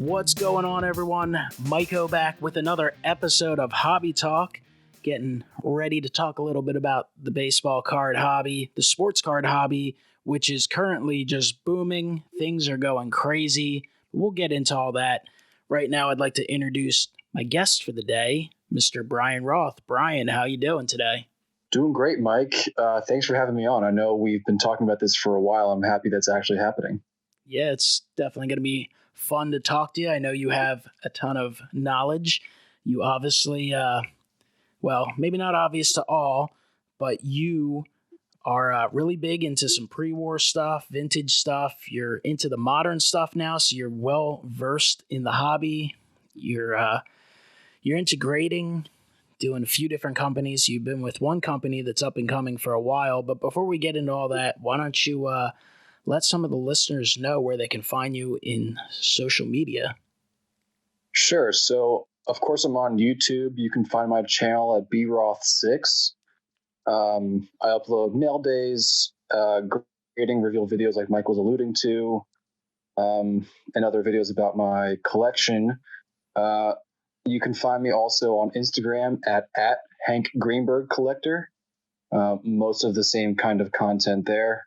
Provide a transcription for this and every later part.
What's going on, everyone? MikeO back with another episode of Hobby Talk. Getting ready to talk a little bit about the baseball card hobby, the sports card hobby, which is currently just booming. Things are going crazy. We'll get into all that. Right now, I'd like to introduce my guest for the day, Mr. Brian Roth. Brian, how you doing today? Doing great, Mike. Thanks for having me on. I know we've been talking about this for a while. I'm happy that's actually happening. Yeah, it's definitely going to be fun to talk to you. I know you have a ton of knowledge. You obviously, maybe not obvious to all, but you are really big into some pre-war stuff, vintage stuff. You're into the modern stuff now, so you're well versed in the hobby. You're into grading, doing a few different companies. You've been with one company that's up and coming for a while. But before we get into all that, why don't you let some of the listeners know where they can find you in social media? Sure. So, of course, I'm on YouTube. You can find my channel at BRoth6. I upload mail days, grading reveal videos like Mike was alluding to, and other videos about my collection. You can find me also on Instagram at Hank Greenberg Collector. Most of the same kind of content there.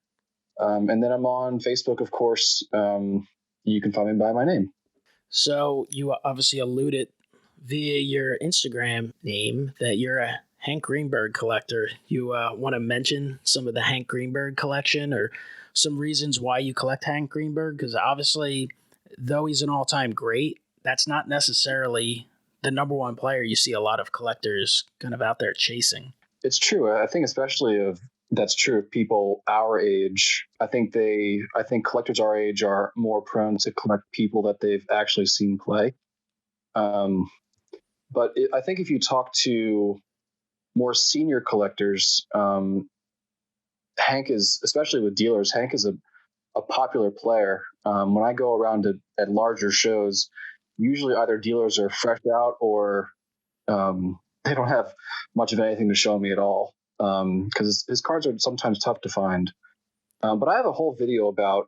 And then I'm on Facebook, of course. You can find me by my name. So you obviously alluded via your Instagram name that you're a Hank Greenberg collector. You want to mention some of the Hank Greenberg collection or some reasons why you collect Hank Greenberg? Because obviously, though he's an all-time great, that's not necessarily the number one player you see a lot of collectors kind of out there chasing. It's true. I think especially that's true of people our age. I think collectors our age are more prone to collect people that they've actually seen play. But I think if you talk to more senior collectors, Hank is, especially with dealers, Hank is a popular player. When I go around at larger shows, usually either dealers are fresh out or they don't have much of anything to show me at all. Because his cards are sometimes tough to find. But I have a whole video about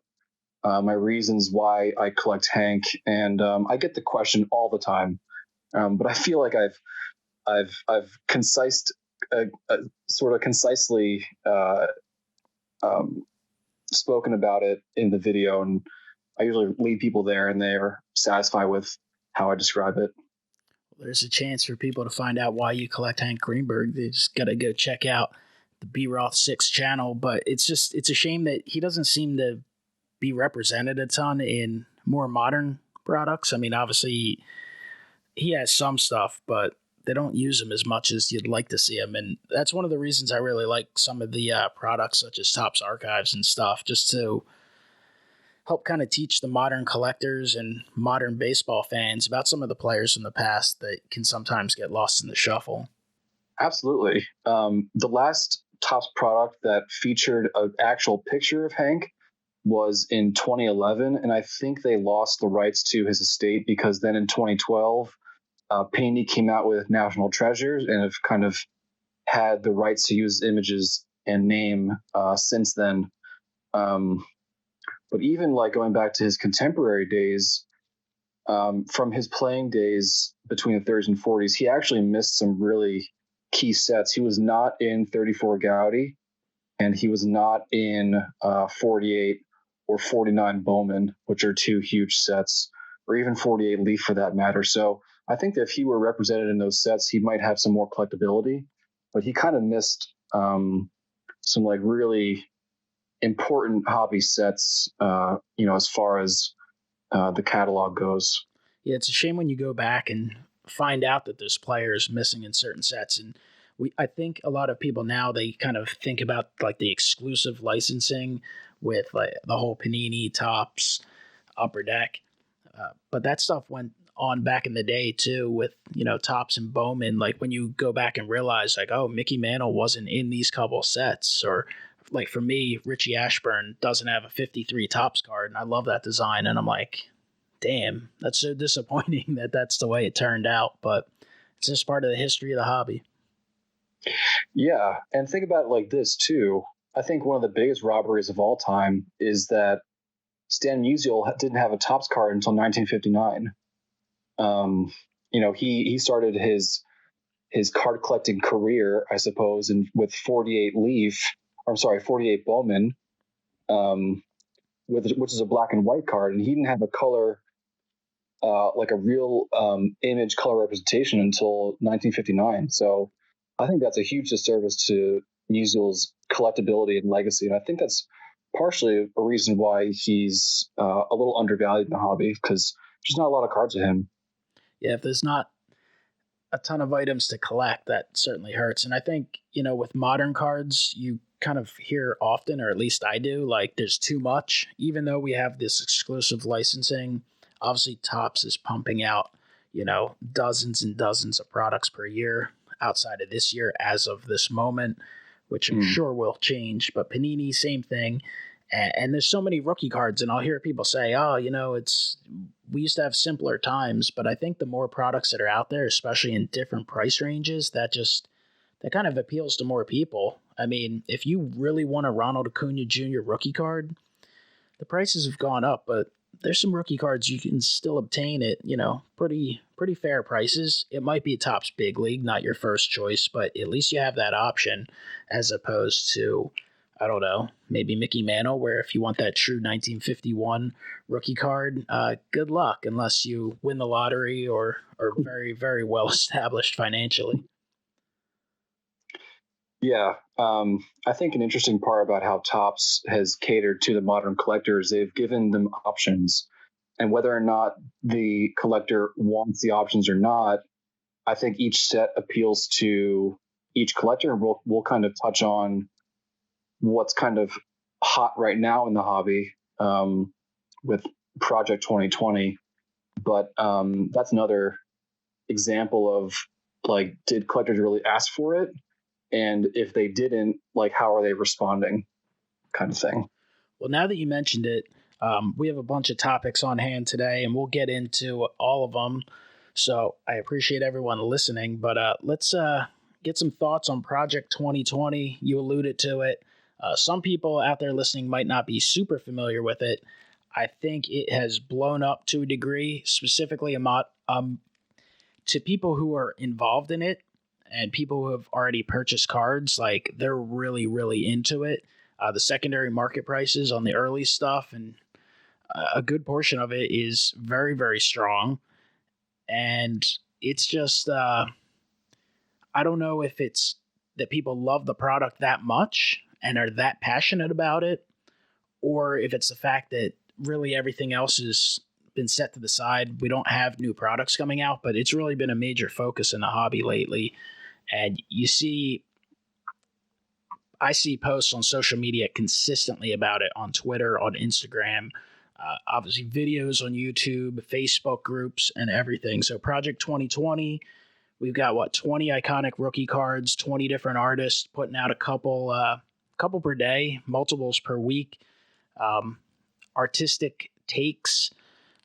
my reasons why I collect Hank, and I get the question all the time. But I feel like I've concisely spoken about it in the video, and I usually leave people there, and they are satisfied with how I describe it. There's a chance for people to find out why you collect Hank Greenberg. They just got to go check out the BRoth6 channel. But it's a shame that he doesn't seem to be represented a ton in more modern products. I mean, obviously, he has some stuff, but they don't use him as much as you'd like to see him. And that's one of the reasons I really like some of the products such as Topps Archives and stuff, just to help kind of teach the modern collectors and modern baseball fans about some of the players from the past that can sometimes get lost in the shuffle. Absolutely. The last Topps product that featured an actual picture of Hank was in 2011, and I think they lost the rights to his estate because then in 2012, Panini came out with National Treasures and have kind of had the rights to use images and name since then. But even like going back to his contemporary days, from his playing days between the 30s and 40s, he actually missed some really key sets. He was not in 34 Gaudy, and he was not in 48 or 49 Bowman, which are two huge sets, or even 48 Leaf for that matter. So I think that if he were represented in those sets, he might have some more collectability, but he kind of missed some like really important hobby sets, as far as the catalog goes. Yeah, it's a shame when you go back and find out that there's players missing in certain sets. And I think a lot of people now, they kind of think about like the exclusive licensing with like the whole Panini, Topps, Upper Deck. But that stuff went on back in the day too with, Topps and Bowman. Like when you go back and realize like, oh, Mickey Mantle wasn't in these couple sets, or like for me, Richie Ashburn doesn't have a 53 Topps card, and I love that design. And I'm like, damn, that's so disappointing that that's the way it turned out. But it's just part of the history of the hobby. Yeah, and think about it like this too. I think one of the biggest robberies of all time is that Stan Musial didn't have a Topps card until 1959. He started his card collecting career, I suppose, and with 48 Bowman, which is a black and white card, and he didn't have a color, like a real image color representation until 1959. So I think that's a huge disservice to Musial's collectability and legacy, and I think that's partially a reason why he's a little undervalued in the hobby, because there's not a lot of cards of him. Yeah, if there's not a ton of items to collect, that certainly hurts. And I think, with modern cards, you kind of hear often, or at least I do, like there's too much, even though we have this exclusive licensing. Obviously, Topps is pumping out, dozens and dozens of products per year outside of this year as of this moment, which I'm sure will change. But Panini, same thing. And there's so many rookie cards, and I'll hear people say, we used to have simpler times, but I think the more products that are out there, especially in different price ranges, that kind of appeals to more people. I mean, if you really want a Ronald Acuna Jr. rookie card, the prices have gone up, but there's some rookie cards you can still obtain at, pretty fair prices. It might be Topps Big League, not your first choice, but at least you have that option, as opposed to, I don't know, maybe Mickey Mantle, where if you want that true 1951 rookie card, good luck unless you win the lottery or are very, very well established financially. Yeah. I think an interesting part about how Topps has catered to the modern collectors, they've given them options. And whether or not the collector wants the options or not, I think each set appeals to each collector. We'll kind of touch on what's kind of hot right now in the hobby with Project 2020. But that's another example of, like, did collectors really ask for it? And if they didn't, like, how are they responding, kind of thing. Well, now that you mentioned it, we have a bunch of topics on hand today, and we'll get into all of them. So I appreciate everyone listening, but let's get some thoughts on Project 2020. You alluded to it. Some people out there listening might not be super familiar with it. I think it has blown up to a degree, specifically to people who are involved in it and people who have already purchased cards. Like, they're really, really into it. The secondary market prices on the early stuff, and a good portion of it is very, very strong. And it's just, I don't know if it's that people love the product that much and are that passionate about it, or if it's the fact that really everything else has been set to the side. We don't have new products coming out, but it's really been a major focus in the hobby lately. And I see posts on social media consistently about it, on Twitter, on Instagram, obviously videos on YouTube, Facebook groups, and everything. So Project 2020, we've got 20 iconic rookie cards, 20 different artists putting out a couple per day, multiples per week, artistic takes,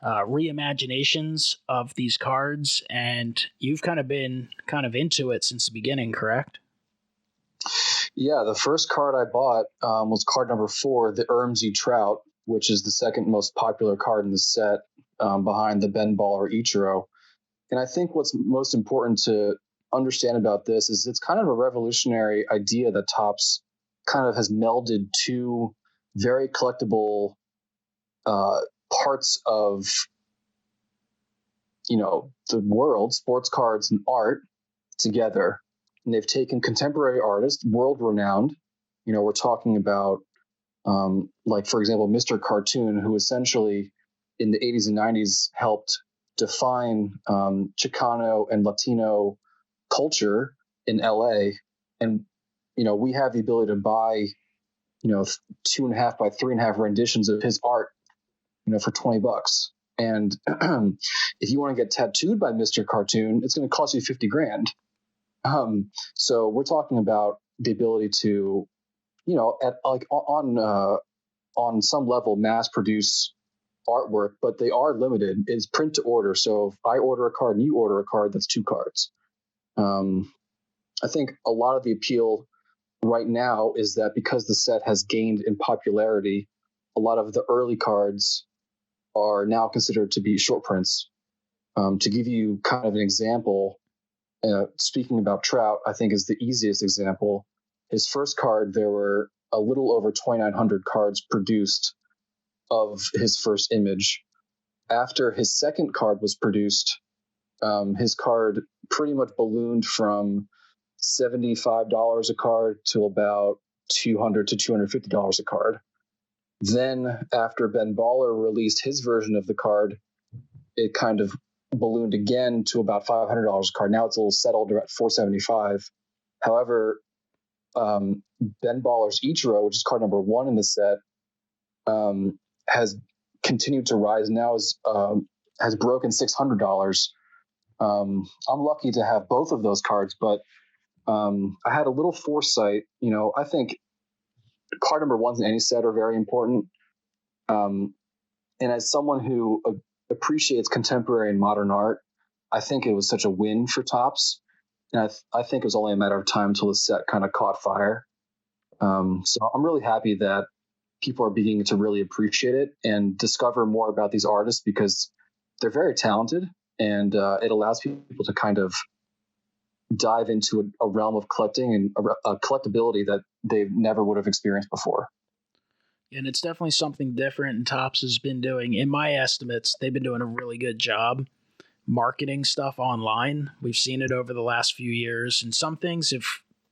reimaginations of these cards, and you've kind of been into it since the beginning, correct? Yeah, the first card I bought was card number 4, the Ermsey Trout, which is the second most popular card in the set, behind the Ben Ball or Ichiro. And I think what's most important to understand about this is it's kind of a revolutionary idea that Topps kind of has melded two very collectible parts of, the world, sports cards and art, together. And they've taken contemporary artists, world-renowned. We're talking about, like, for example, Mr. Cartoon, who essentially in the 80s and 90s helped define Chicano and Latino culture in LA. And, we have the ability to buy, 2.5 by 3.5 renditions of his art, for $20. And if you want to get tattooed by Mr. Cartoon, it's going to cost you $50,000. So we're talking about the ability to, on some level, mass produce artwork, but they are limited. It's print to order. So if I order a card and you order a card, that's 2 cards. I think a lot of the appeal right now is that because the set has gained in popularity, a lot of the early cards are now considered to be short prints. To give you kind of an example, speaking about Trout, I think is the easiest example. His first card, there were a little over 2,900 cards produced of his first image. After his second card was produced, his card pretty much ballooned from $75 a card to about $200 to $250 a card. Then after Ben Baller released his version of the card, it kind of ballooned again to about $500 a card. Now it's a little settled at $475. However, Ben Baller's Ichiro, which is card number 1 in the set, has continued to rise. Now has broken $600. I'm lucky to have both of those cards, but I had a little foresight. I think card number 1s in any set are very important. And as someone who appreciates contemporary and modern art, I think it was such a win for Topps. And I think it was only a matter of time until the set kind of caught fire. So I'm really happy that people are beginning to really appreciate it and discover more about these artists, because they're very talented, and it allows people to kind of dive into a realm of collecting and a collectability that they never would have experienced before. And it's definitely something different, and Topps has been doing, in my estimates, they've been doing a really good job marketing stuff online. We've seen it over the last few years, and some things have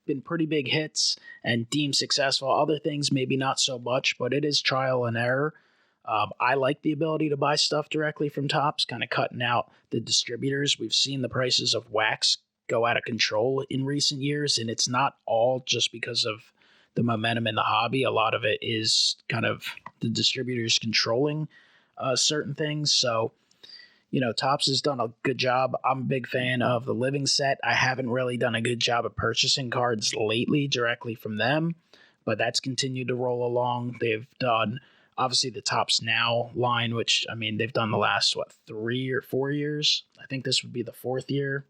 been pretty big hits and deemed successful. Other things maybe not so much, but it is trial and error. I like the ability to buy stuff directly from Topps, kind of cutting out the distributors. We've seen the prices of wax go out of control in recent years, and it's not all just because of the momentum in the hobby. A lot of it is kind of the distributors controlling certain things. So, Topps has done a good job. I'm a big fan of the Living set. I haven't really done a good job of purchasing cards lately directly from them, but that's continued to roll along. They've done, obviously, the Topps Now line, which, they've done the last, 3 or 4 years? I think this would be the 4th year.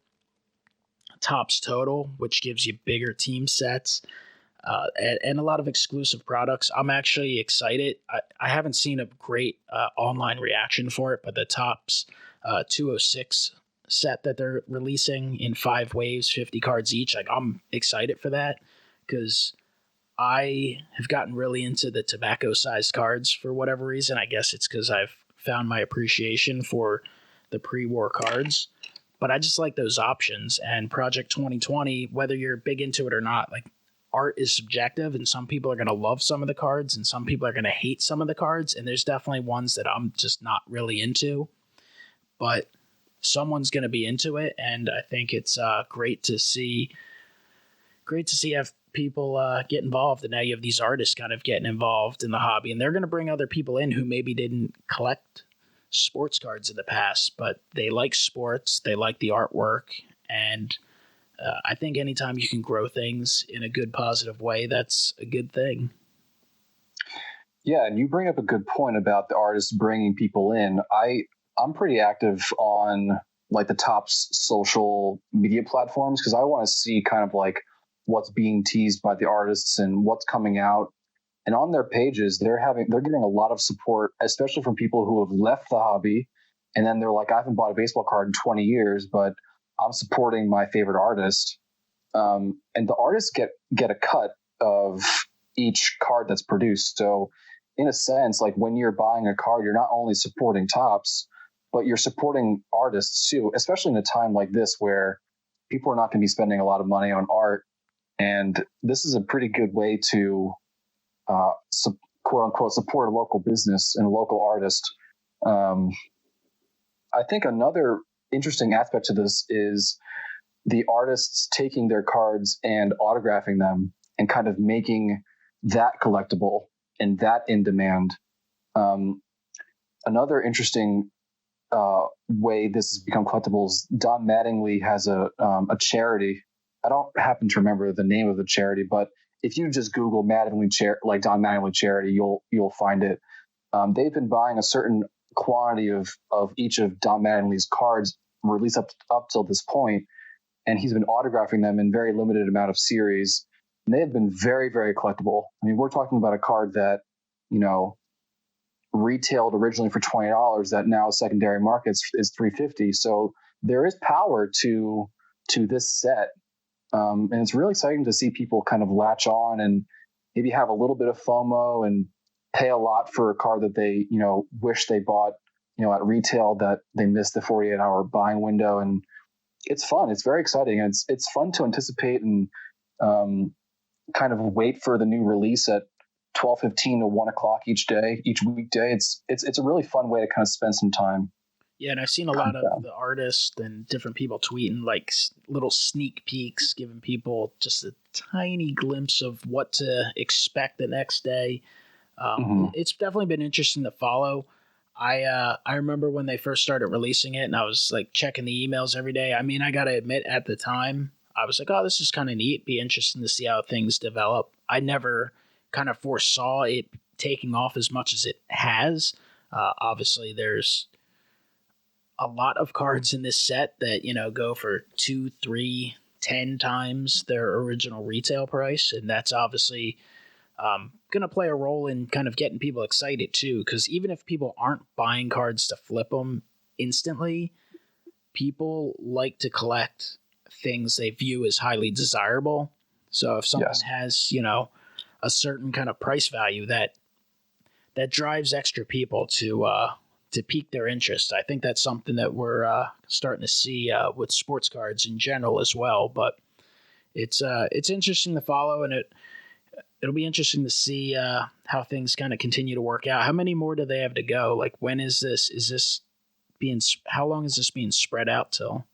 Topps Total, which gives you bigger team sets. And a lot of exclusive products. I'm actually excited. I haven't seen a great online reaction for it, but the Topps 206 set that they're releasing in 5 waves, 50 cards each, I'm excited for that, because I have gotten really into the tobacco-sized cards for whatever reason. I guess it's because I've found my appreciation for the pre-war cards. But I just like those options. And Project 2020, whether you're big into it or not, art is subjective, and some people are going to love some of the cards and some people are going to hate some of the cards. And there's definitely ones that I'm just not really into, but someone's going to be into it. And I think it's great to see have people get involved. And now you have these artists kind of getting involved in the hobby, and they're going to bring other people in who maybe didn't collect sports cards in the past, but they like sports, they like the artwork, and I think anytime you can grow things in a good, positive way, that's a good thing. Yeah, and you bring up a good point about the artists bringing people in. I'm pretty active on the Topps social media platforms, because I want to see kind of what's being teased by the artists and what's coming out. And on their pages, they're getting a lot of support, especially from people who have left the hobby, and then they're like, I haven't bought a baseball card in 20 years, but I'm supporting my favorite artist. And the artists get a cut of each card that's produced. So in a sense, when you're buying a card, you're not only supporting Topps, but you're supporting artists too, especially in a time like this where people are not going to be spending a lot of money on art. And this is a pretty good way to quote unquote support a local business and a local artist. I think another interesting aspect to this is the artists taking their cards and autographing them and kind of making that collectible and that in demand. Another interesting way this has become collectible is Don Mattingly has a charity. I don't happen to remember the name of the charity, but if you just Google Mattingly Don Mattingly charity, you'll find it. They've been buying a certain quantity of each of Don Mattingly's cards released up till this point, and he's been autographing them in very limited amount of series. And they have been very, very collectible. We're talking about a card that, retailed originally for $20 that now secondary markets is $350. So there is power to this set. And it's really exciting to see people kind of latch on and maybe have a little bit of FOMO and pay a lot for a card that they, wish they bought, at retail, that they missed the 48-hour buying window. And it's fun. It's very exciting. And it's fun to anticipate and kind of wait for the new release at 12:15 to 1 o'clock each weekday. It's a really fun way to kind of spend some time. Yeah, and I've seen a lot of the artists and different people tweeting like little sneak peeks, giving people just a tiny glimpse of what to expect the next day. It's definitely been interesting to follow. I remember when they first started releasing it, and I was like checking the emails every day. I mean, I got to admit, at the time, I was like, oh, this is kind of neat. Be interesting to see how things develop. I never kind of foresaw it taking off as much as it has. Obviously, there's a lot of cards in this set that, go for 2, 3, 10 times their original retail price. And that's obviously going to play a role in kind of getting people excited too. Because even if people aren't buying cards to flip them instantly, people like to collect things they view as highly desirable. So if someone has, a certain kind of price value that drives extra people to pique their interest. I think that's something that we're starting to see with sports cards in general as well. But it's interesting to follow, and it'll be interesting to see how things kind of continue to work out. How many more do they have to go? Like, when is this? How long is this being spread out till?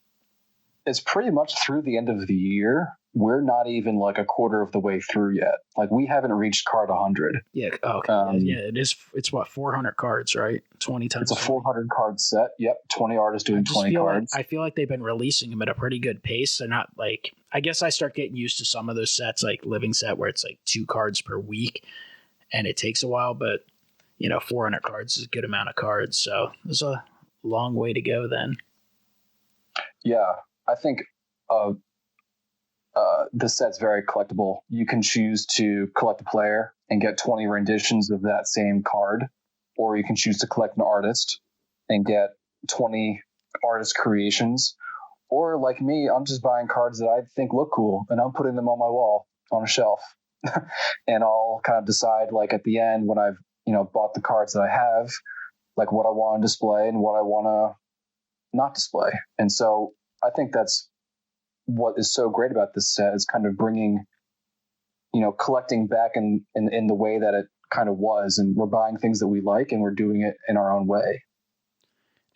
It's pretty much through the end of the year. We're not even like a quarter of the way through yet. Like, we haven't reached card 100. Yeah. Okay. It is. It's what, 400 cards, right? 20 times. It's a 400 card set. Yep. 20 artists doing 20 cards. I feel like they've been releasing them at a pretty good pace. They're not like, I guess I start getting used to some of those sets, like Living Set, where it's like 2 cards per week and it takes a while, but 400 cards is a good amount of cards. So there's a long way to go then. Yeah. I think, the set's very collectible. You can choose to collect a player and get 20 renditions of that same card, or you can choose to collect an artist and get 20 artist creations. Or like me, I'm just buying cards that I think look cool and I'm putting them on my wall on a shelf. And I'll kind of decide, like, at the end, when I've bought the cards that I have, like what I want to display and what I want to not display. And so I think that's what is so great about this set, is kind of bringing, collecting back in the way that it kind of was. And we're buying things that we like and we're doing it in our own way.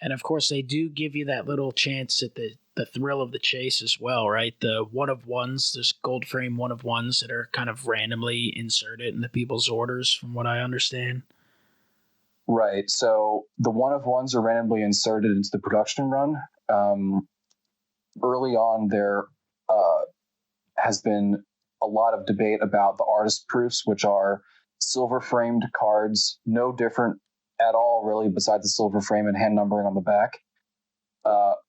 And of course, they do give you that little chance at the thrill of the chase as well, right? The one-of-ones, there's gold frame one-of-ones that are kind of randomly inserted into people's orders, from what I understand. Right. So the one-of-ones are randomly inserted into the production run. Early on, there has been a lot of debate about the artist proofs, which are silver framed cards, no different at all, really, besides the silver frame and hand numbering on the back.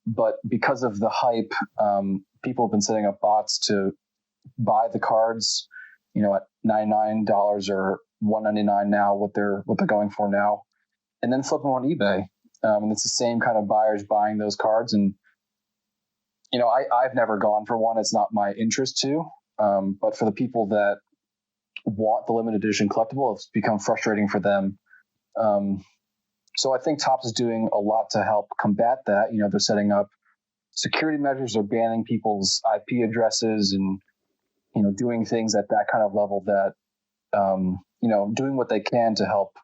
But because of the hype, people have been setting up bots to buy the cards, at $99 or $199 now, what they're going for now, and then flip them on eBay. And it's the same kind of buyers buying those cards. And I've never gone for one. It's not my interest to. But for the people that want the limited edition collectible, it's become frustrating for them. So I think Topps is doing a lot to help combat that. They're setting up security measures, they're banning people's IP addresses, and doing things at that kind of level that doing what they can to help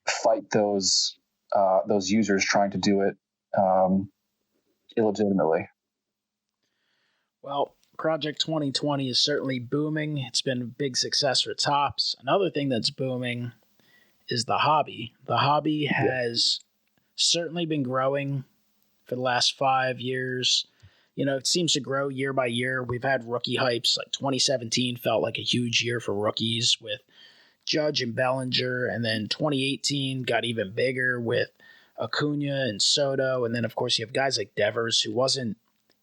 fight those users trying to do it illegitimately. Well, Project 2020 is certainly booming. It's been a big success for Topps. Another thing that's booming is the hobby. The hobby has certainly been growing for the last 5 years. It seems to grow year by year. We've had rookie hypes. Like 2017 felt like a huge year for rookies with Judge and Bellinger. And then 2018 got even bigger with Acuna and Soto. And then, of course, you have guys like Devers,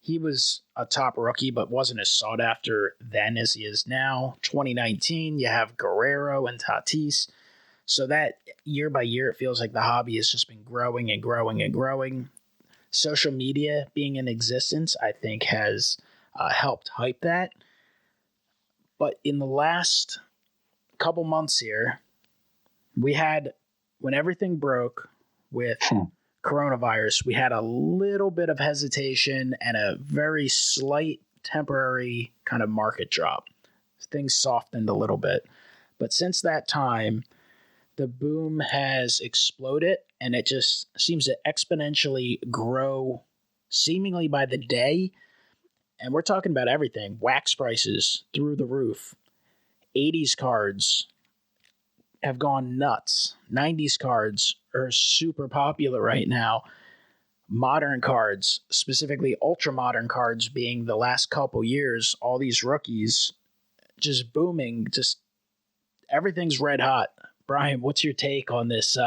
he was a top rookie, but wasn't as sought after then as he is now. 2019, you have Guerrero and Tatis. So that year by year, it feels like the hobby has just been growing and growing and growing. Social media being in existence, I think, has helped hype that. But in the last couple months here, we had, when everything broke with coronavirus, we had a little bit of hesitation and a very slight temporary kind of market drop. Things softened a little bit. But since that time, the boom has exploded, and it just seems to exponentially grow seemingly by the day. And we're talking about everything. Wax prices through the roof. 80s cards have gone nuts. 90s cards are super popular right now. Modern cards, specifically ultra modern cards, being the last couple years, all these rookies just booming. Just everything's red hot. Brian, what's your take on this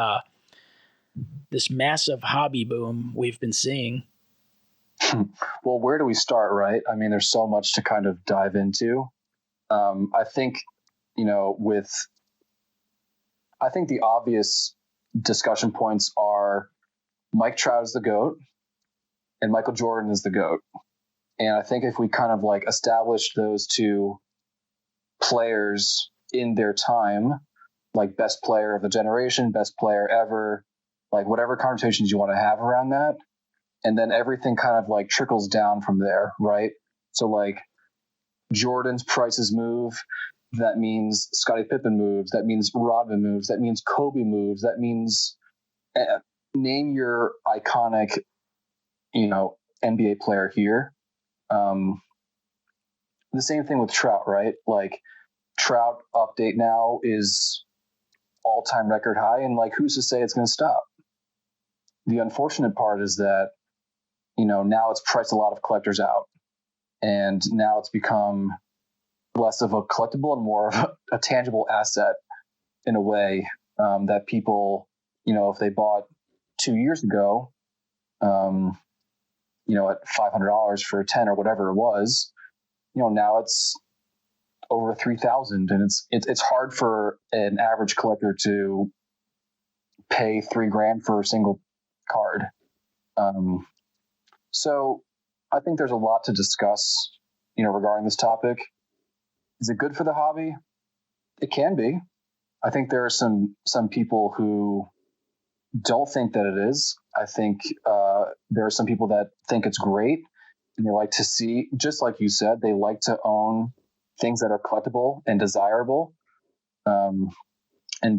this massive hobby boom we've been seeing? Well, where do we start, right? I mean, there's so much to kind of dive into. I think, I think the obvious discussion points are Mike Trout is the GOAT and Michael Jordan is the GOAT. And I think if we kind of like establish those two players in their time, like best player of the generation, best player ever, like whatever conversations you want to have around that. And then everything kind of like trickles down from there, right? So like Jordan's prices move. That means Scottie Pippen moves. That means Rodman moves. That means Kobe moves. That means name your iconic, NBA player here. The same thing with Trout, right? Like Trout update now is all-time record high, and like who's to say it's going to stop? The unfortunate part is that now it's priced a lot of collectors out, and now it's become less of a collectible and more of a tangible asset in a way that people, if they bought 2 years ago, at $500 for a 10 or whatever it was, now it's over 3,000, and it's hard for an average collector to pay $3,000 for a single card. So I think there's a lot to discuss, regarding this topic. Is it good for the hobby? It can be. I think there are some people who don't think that it is. I think there are some people that think it's great, and they like to see, just like you said, they like to own things that are collectible and desirable, and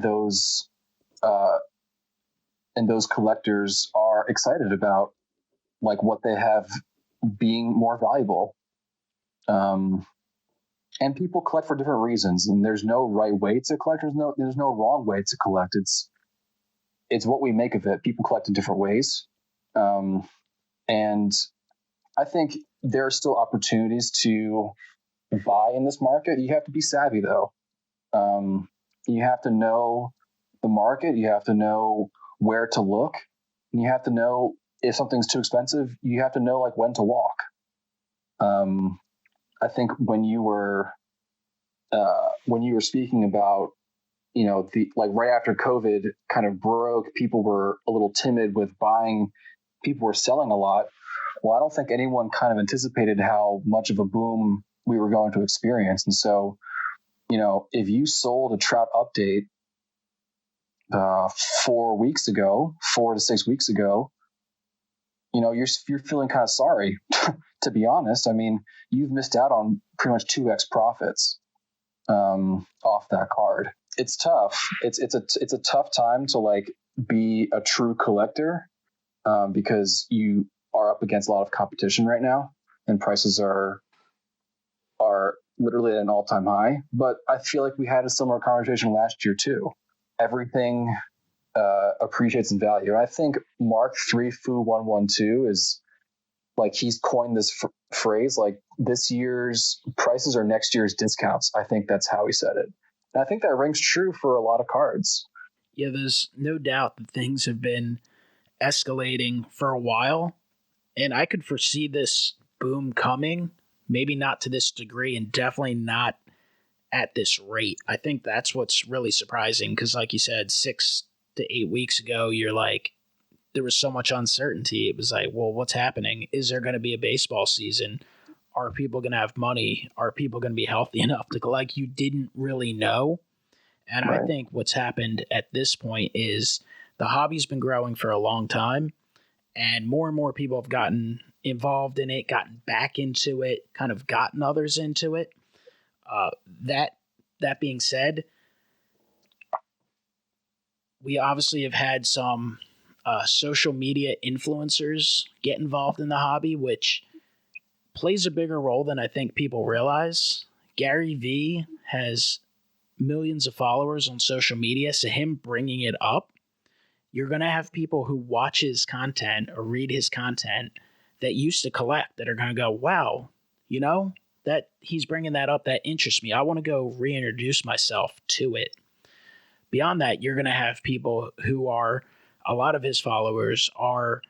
those collectors are excited about like what they have being more valuable. And people collect for different reasons, and there's no right way to collect. There's no wrong way to collect. It's what we make of it. People collect in different ways. And I think there are still opportunities to buy in this market. You have to be savvy though. You have to know the market. You have to know where to look, and you have to know if something's too expensive. You have to know like when to walk. I think when you were speaking about, the like right after COVID kind of broke, people were a little timid with buying. People were selling a lot. Well, I don't think anyone kind of anticipated how much of a boom we were going to experience. And so, if you sold a Trout update 4 to 6 weeks ago, you're feeling kind of sorry, to be honest. I mean, you've missed out on pretty much 2x profits off that card. It's tough. It's a tough time to like be a true collector because you are up against a lot of competition right now, and prices are literally at an all-time high. But I feel like we had a similar conversation last year too. Everything appreciates in value. And I think Mark 3 Fu 112 is like, he's coined this phrase, like this year's prices are next year's discounts. I think that's how he said it. And I think that rings true for a lot of cards. Yeah, there's no doubt that things have been escalating for a while, and I could foresee this boom coming, maybe not to this degree, and definitely not at this rate. I think that's what's really surprising because, like you said, 6 to 8 weeks ago, you're like, there was so much uncertainty. It was like, well, what's happening? Is there going to be a baseball season? Are people going to have money? Are people going to be healthy enough to go? Like, you didn't really know. And right. I think what's happened at this point is the hobby's been growing for a long time, and more people have gotten involved in it, gotten back into it, kind of gotten others into it. That being said, we obviously have had some social media influencers get involved in the hobby, which plays a bigger role than I think people realize. Gary Vee has millions of followers on social media, so him bringing it up, you're going to have people who watch his content or read his content that used to collect that are going to go, wow, you know, that he's bringing that up, that interests me. I want to go reintroduce myself to it. Beyond that, you're going to have people who are, a lot of his followers are,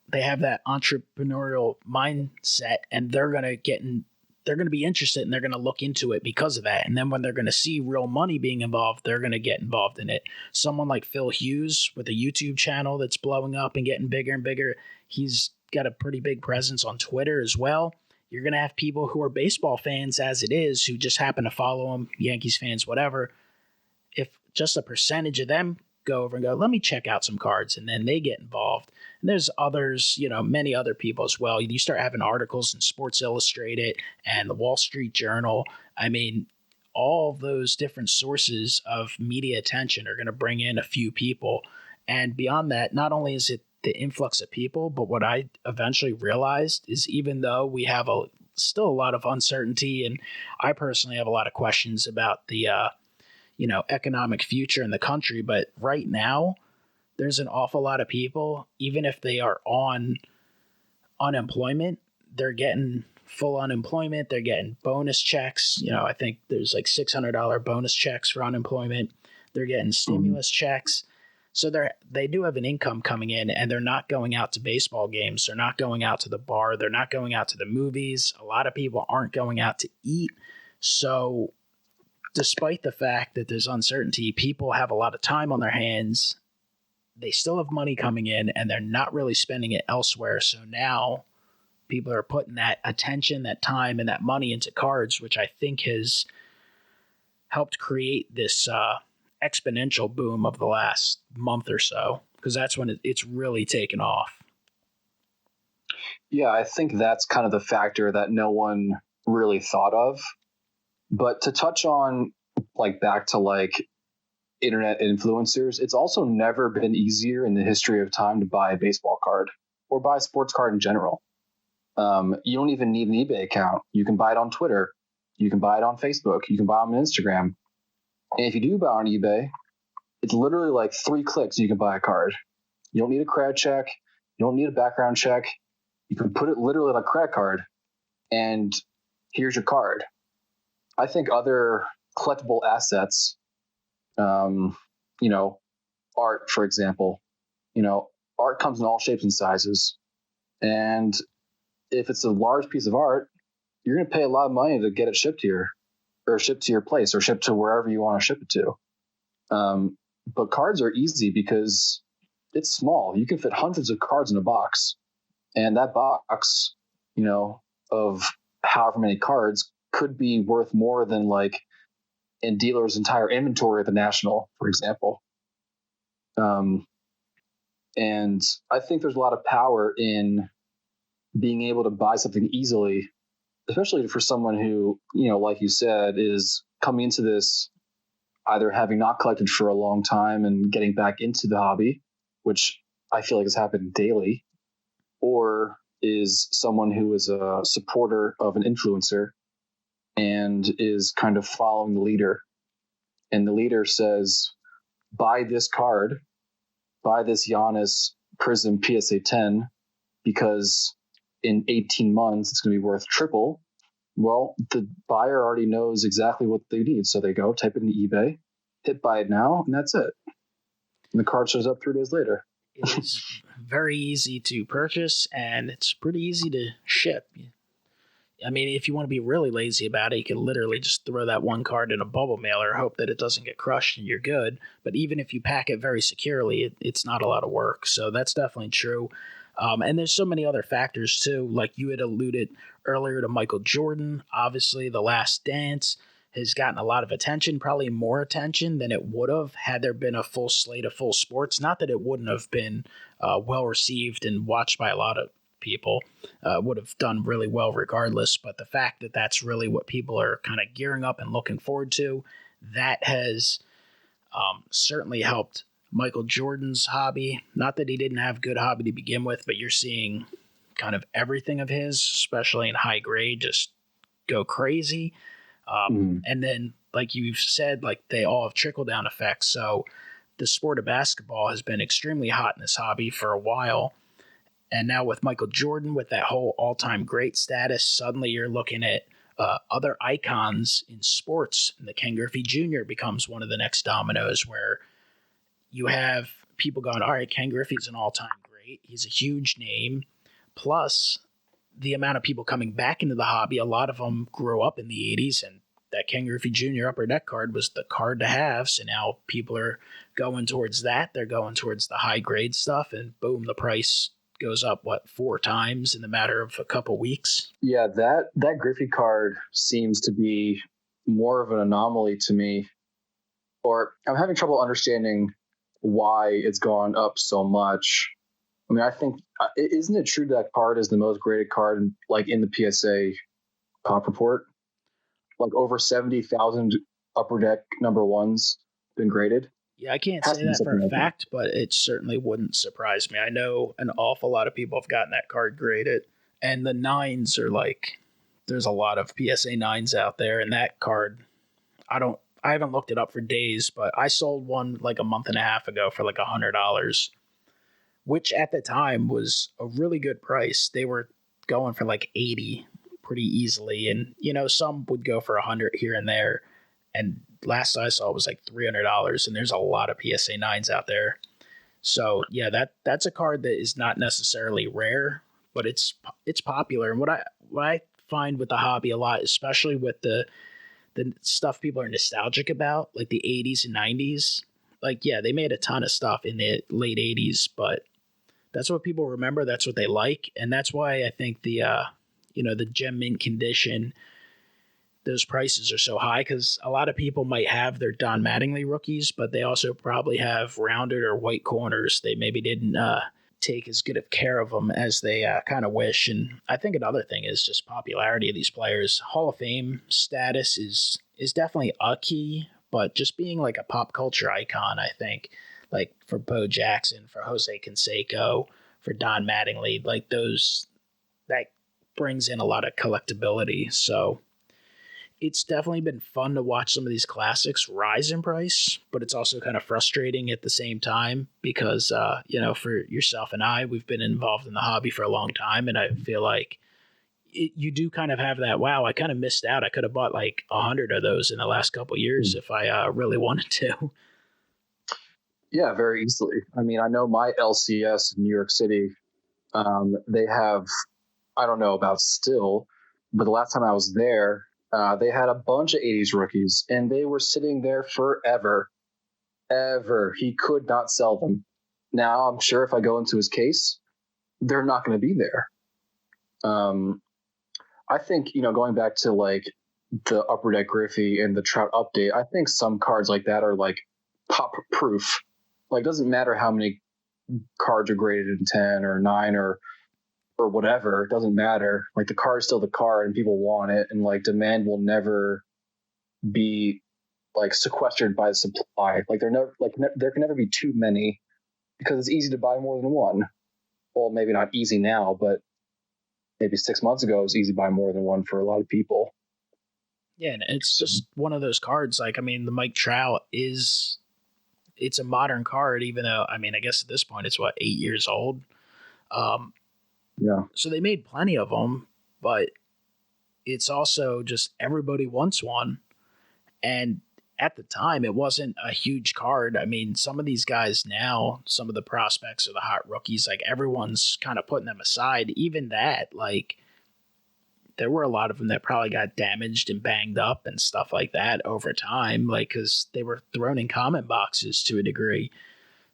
they have that entrepreneurial mindset, and they're going to be interested and they're going to look into it because of that. And then when they're going to see real money being involved, they're going to get involved in it. Someone like Phil Hughes with a YouTube channel that's blowing up and getting bigger and bigger. He's got a pretty big presence on Twitter as well. You're going to have people who are baseball fans as it is, who just happen to follow him, Yankees fans, whatever. If just a percentage of them go over and go, let me check out some cards, and then they get involved. And there's others, many other people as well. You start having articles in Sports Illustrated and the Wall Street Journal. I mean, all of those different sources of media attention are going to bring in a few people. And beyond that, not only is it the influx of people, but what I eventually realized is, even though we have still a lot of uncertainty, and I personally have a lot of questions about the economic future in the country, but right now there's an awful lot of people, even if they are on unemployment, they're getting full unemployment. They're getting bonus checks. I think there's like $600 bonus checks for unemployment. They're getting stimulus checks. So they do have an income coming in, and they're not going out to baseball games. They're not going out to the bar. They're not going out to the movies. A lot of people aren't going out to eat. So despite the fact that there's uncertainty, people have a lot of time on their hands. They still have money coming in, and they're not really spending it elsewhere. So now people are putting that attention, that time, and that money into cards, which I think has helped create this exponential boom of the last month or so, because that's when it's really taken off. Yeah, I think that's kind of the factor that no one really thought of. But to touch on back to internet influencers, it's also never been easier in the history of time to buy a baseball card or buy a sports card in general. You don't even need an eBay account. You can buy it on Twitter. You can buy it on Facebook. You can buy it on Instagram. And if you do buy on eBay, it's literally 3 clicks. You can buy a card. You don't need a credit check. You don't need a background check. You can put it literally on a credit card, and here's your card. I think other collectible assets, art, for example, art comes in all shapes and sizes. And if it's a large piece of art, you're going to pay a lot of money to get it shipped here, or shipped to your place, or shipped to wherever you want to ship it to. But cards are easy because it's small. You can fit hundreds of cards in a box. And that box, of however many cards could be worth more than a dealer's entire inventory at the National, for example. And I think there's a lot of power in being able to buy something easily, especially for someone who, like you said, is coming into this either having not collected for a long time and getting back into the hobby, which I feel like has happened daily, or is someone who is a supporter of an influencer and is kind of following the leader. And the leader says, buy this card, buy this Giannis Prism PSA 10, because in 18 months it's going to be worth triple. Well, the buyer already knows exactly what they need. So they go type it into eBay, hit buy it now, and that's it. And the card shows up 3 days later. It's very easy to purchase, and it's pretty easy to ship. I mean, if you want to be really lazy about it, you can literally just throw that one card in a bubble mailer, hope that it doesn't get crushed, and you're good. But even if you pack it very securely, it's not a lot of work. So that's definitely true. And there's so many other factors too. Like you had alluded earlier to Michael Jordan. Obviously, The Last Dance has gotten a lot of attention, probably more attention than it would have had there been a full slate of full sports. Not that it wouldn't have been well received and watched by a lot of people, would have done really well regardless. But the fact that that's really what people are kind of gearing up and looking forward to, that has certainly helped Michael Jordan's hobby. Not that he didn't have good hobby to begin with, but you're seeing kind of everything of his, especially in high grade, just go crazy. And then, like you've said, like they all have trickle down effects. So the sport of basketball has been extremely hot in this hobby for a while. And now with Michael Jordan, with that whole all-time great status, suddenly you're looking at other icons in sports. And the Ken Griffey Jr. becomes one of the next dominoes where you have people going, all right, Ken Griffey's an all-time great. He's a huge name. Plus, the amount of people coming back into the hobby, a lot of them grew up in the 80s, and that Ken Griffey Jr. upper deck card was the card to have. So now people are going towards that. They're going towards the high-grade stuff, and boom, the price goes up, 4 times in the matter of a couple weeks? Yeah, that Griffey card seems to be more of an anomaly to me, or I'm having trouble understanding why it's gone up so much. I mean, I think, isn't it true that card is the most graded card in the PSA Pop Report? Like over 70,000 upper deck number ones been graded. Yeah, I can't say that for a fact, but it certainly wouldn't surprise me. I know an awful lot of people have gotten that card graded, and the 9s are like, there's a lot of PSA 9s out there, and that card, I haven't looked it up for days, but I sold one like a month and a half ago for like $100, which at the time was a really good price. They were going for like 80 pretty easily, and some would go for 100 here and there. And last I saw it was like $300, and there's a lot of PSA 9s out there. So yeah, that's a card that is not necessarily rare, but it's popular. And what I find with the hobby a lot, especially with the stuff people are nostalgic about, like the 80s and 90s, like, yeah, they made a ton of stuff in the late 80s, but that's what people remember. That's what they like. And that's why I think the gem mint condition, those prices are so high, because a lot of people might have their Don Mattingly rookies, but they also probably have rounded or white corners. They maybe didn't take as good of care of them as they kind of wish. And I think another thing is just popularity of these players. Hall of Fame status is definitely a key, but just being like a pop culture icon, I think, like for Bo Jackson, for Jose Canseco, for Don Mattingly, like that brings in a lot of collectability. So it's definitely been fun to watch some of these classics rise in price, but it's also kind of frustrating at the same time because, for yourself and I, we've been involved in the hobby for a long time, and I feel like you do kind of have that, wow, I kind of missed out. I could have bought like 100 of those in the last couple of years if I really wanted to. Yeah, very easily. I mean, I know my LCS in New York City, they have, I don't know about still, but the last time I was there, they had a bunch of 80s rookies, and they were sitting there forever. Ever. He could not sell them. Now, I'm sure if I go into his case, they're not going to be there. I think, going back to like the Upper Deck Griffey and the Trout update, I think some cards like that are like pop proof. Like, it doesn't matter how many cards are graded in 10 or 9 or whatever. It doesn't matter. Like, the card is still the card, and people want it, and like demand will never be like sequestered by the supply. Like, there can never be too many, because it's easy to buy more than one. Well, maybe not easy now, but maybe 6 months ago it was easy to buy more than one for a lot of people. Yeah, and it's just one of those cards. Like, I mean, the Mike Trout it's a modern card, even though, I mean, I guess at this point it's 8 years old. Yeah. So they made plenty of them, but it's also just everybody wants one. And at the time, it wasn't a huge card. I mean, some of these guys now, some of the prospects are the hot rookies. Like, everyone's kind of putting them aside. Even that, like, there were a lot of them that probably got damaged and banged up and stuff like that over time, like because they were thrown in comment boxes to a degree.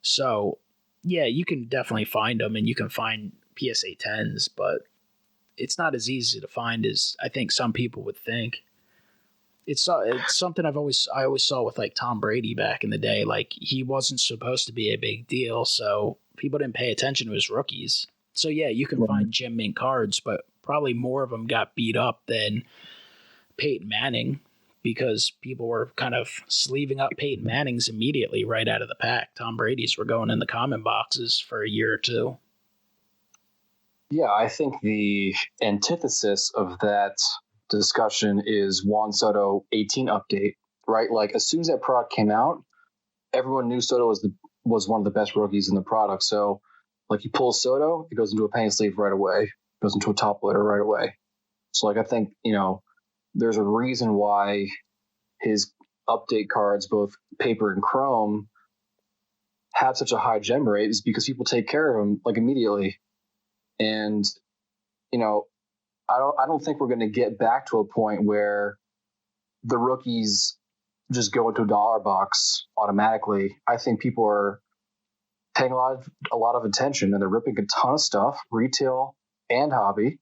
So yeah, you can definitely find them, and you can find PSA 10s, but it's not as easy to find as I think some people would think. It's something I always saw with like Tom Brady back in the day. Like he wasn't supposed to be a big deal, so people didn't pay attention to his rookies. So yeah, you can find gem mint cards, but probably more of them got beat up than Peyton Manning because people were kind of sleeving up Peyton Manning's immediately right out of the pack. Tom Brady's were going in the comment boxes for a year or two. Yeah, I think the antithesis of that discussion is Juan Soto 18 update, right? Like as soon as that product came out, everyone knew Soto was one of the best rookies in the product. So like you pull Soto, it goes into a penny sleeve right away, goes into a top loader right away. So like I think, there's a reason why his update cards, both paper and chrome, have such a high gem rate is because people take care of them like immediately. And, I don't think we're going to get back to a point where the rookies just go into a dollar box automatically. I think people are paying a lot of attention, and they're ripping a ton of stuff, retail and hobby,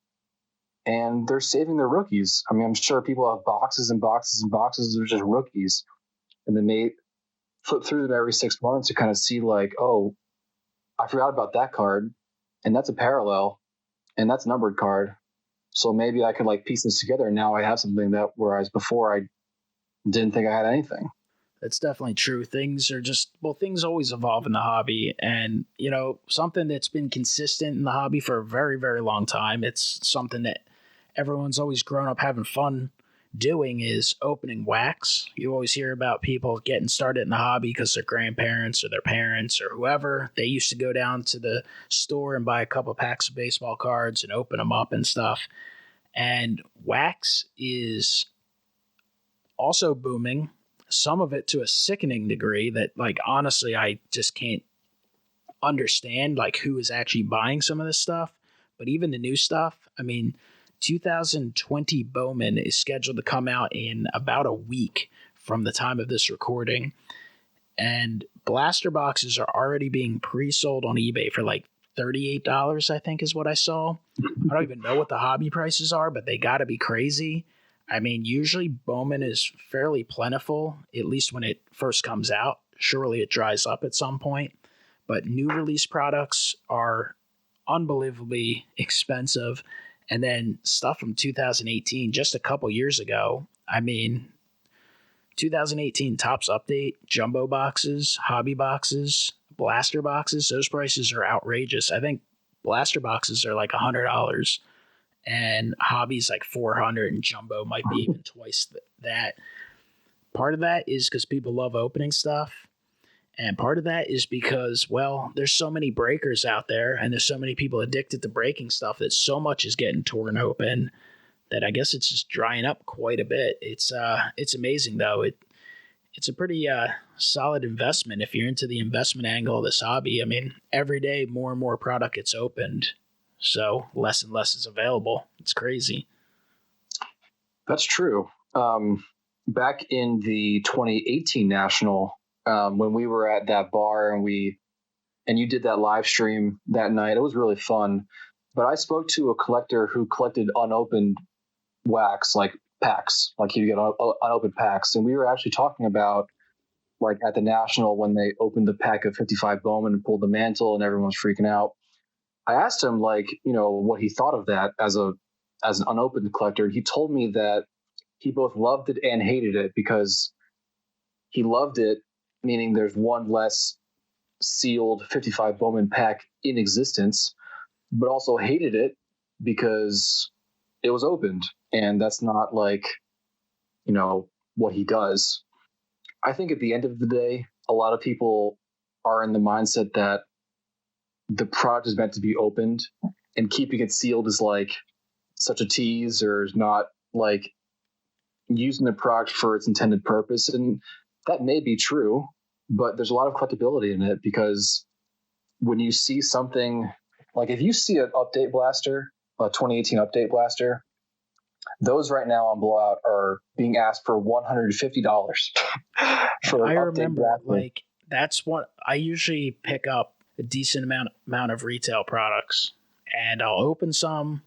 and they're saving their rookies. I mean, I'm sure people have boxes and boxes and boxes of just rookies, and then they flip through them every 6 months to kind of see like, oh, I forgot about that card, and that's a parallel, and that's a numbered card. So maybe I could like piece this together, and now I have something that whereas before I didn't think I had anything. That's definitely true. Things always evolve in the hobby, and something that's been consistent in the hobby for a very, very long time. It's something that everyone's always grown up having fun doing is opening wax. You always hear about people getting started in the hobby because their grandparents or their parents or whoever, they used to go down to the store and buy a couple packs of baseball cards and open them up and stuff. And wax is also booming, some of it to a sickening degree that, like, honestly, I just can't understand, like, who is actually buying some of this stuff. But even the new stuff, I mean, 2020 Bowman is scheduled to come out in about a week from the time of this recording. And blaster boxes are already being pre-sold on eBay for like $38, I think is what I saw. I don't even know what the hobby prices are, but they got to be crazy. I mean, usually Bowman is fairly plentiful, at least when it first comes out. Surely it dries up at some point. But new release products are unbelievably expensive. And then stuff from 2018, just a couple years ago. I mean, 2018 Topps Update, jumbo boxes, hobby boxes, blaster boxes, those prices are outrageous. I think blaster boxes are like $100 and hobbies like $400, and jumbo might be even twice that. Part of that is because people love opening stuff. And part of that is because, well, there's so many breakers out there, and there's so many people addicted to breaking stuff that so much is getting torn open that I guess it's just drying up quite a bit. It's amazing though. It's a pretty solid investment if you're into the investment angle of this hobby. I mean, every day more and more product gets opened, so less and less is available. It's crazy. That's true. Back in the 2018 National, when we were at that bar and you did that live stream that night, it was really fun. But I spoke to a collector who collected unopened wax, like packs, like you get unopened packs. And we were actually talking about, like, at the National when they opened the pack of 55 Bowman and pulled the mantle and everyone was freaking out. I asked him, like, what he thought of that as an unopened collector. He told me that he both loved it and hated it, because he loved it, meaning there's one less sealed 55 Bowman pack in existence, but also hated it because it was opened, and that's not like, what he does. I think at the end of the day, a lot of people are in the mindset that the product is meant to be opened, and keeping it sealed is like such a tease, or is not like using the product for its intended purpose. And that may be true, but there's a lot of collectability in it, because when you see something, like if you see an update blaster, a 2018 update blaster, Those right now on Blowout are being asked for $150 for I update remember, blaster. like, that's what I usually pick up a decent amount of retail products, and I'll open some.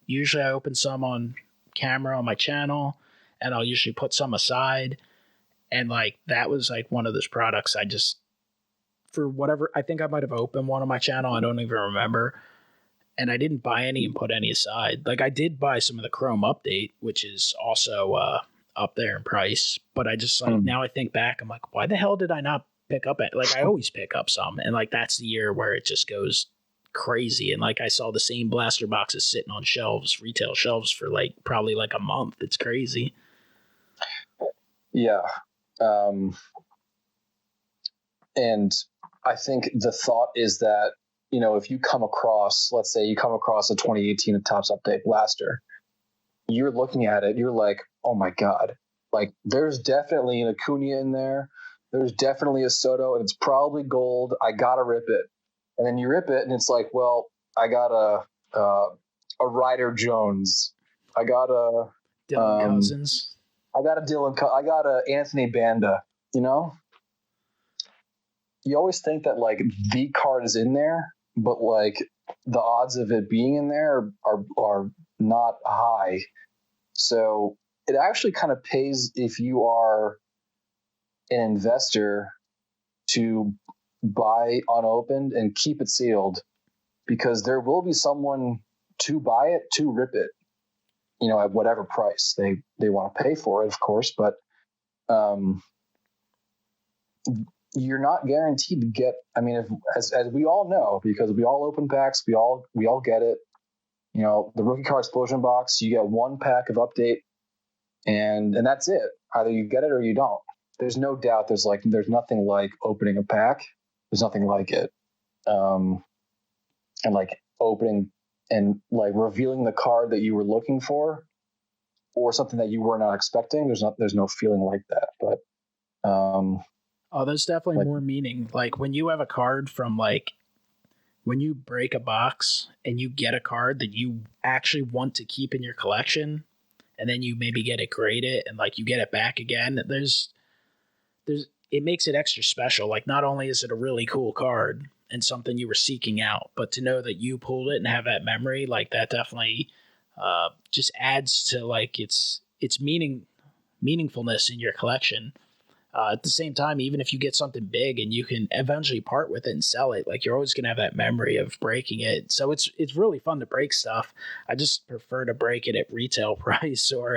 Usually I open some on camera on my channel, and I'll usually put some aside. And like that was like one of those products I just, for whatever, I think I might have opened one on my channel. I don't even remember. And I didn't buy any and put any aside. Like I did buy some of the Chrome Update, which is also up there in price. But I just like, now I think back, I'm like, why the hell did I not pick up it? Like I always pick up some. And like that's the year where it just goes crazy. And like I saw the same blaster boxes sitting on shelves, retail shelves, for like probably like a month. It's crazy. Yeah. And I think the thought is that, you know, if you come across, let's say you come across a 2018 Topps Update blaster, you're looking at it, you're like, oh my God, like there's definitely an Acuna in there. There's definitely a Soto, and it's probably gold. I gotta rip it. And then you rip it and it's like, well, I got a Ryder Jones. I got a Dylan Cousins. I got a Anthony Banda, you know? You always think that like the card is in there, but like the odds of it being in there are not high. So it actually kind of pays if you are an investor to buy unopened and keep it sealed, because there will be someone to buy it, to rip it, you know, at whatever price they want to pay for it, of course. But you're not guaranteed to get, I mean, if, as we all know, because we all open packs, we all get it. You know, the rookie card explosion box, you get one pack of update and that's it. Either you get it or you don't. There's no doubt there's nothing like opening a pack. There's nothing like it. And like opening and like revealing the card that you were looking for or something that you were not expecting. There's no feeling like that. But oh, there's definitely like, more meaning. Like when you have a card from like, when you break a box and you get a card that you actually want to keep in your collection, and then you maybe get it graded and like you get it back again, it makes it extra special. Like not only is it a really cool card and something you were seeking out, but to know that you pulled it and have that memory, like that definitely just adds to like its meaningfulness in your collection. At the same time, even if you get something big and you can eventually part with it and sell it, like you're always going to have that memory of breaking it. So it's really fun to break stuff. I just prefer to break it at retail price or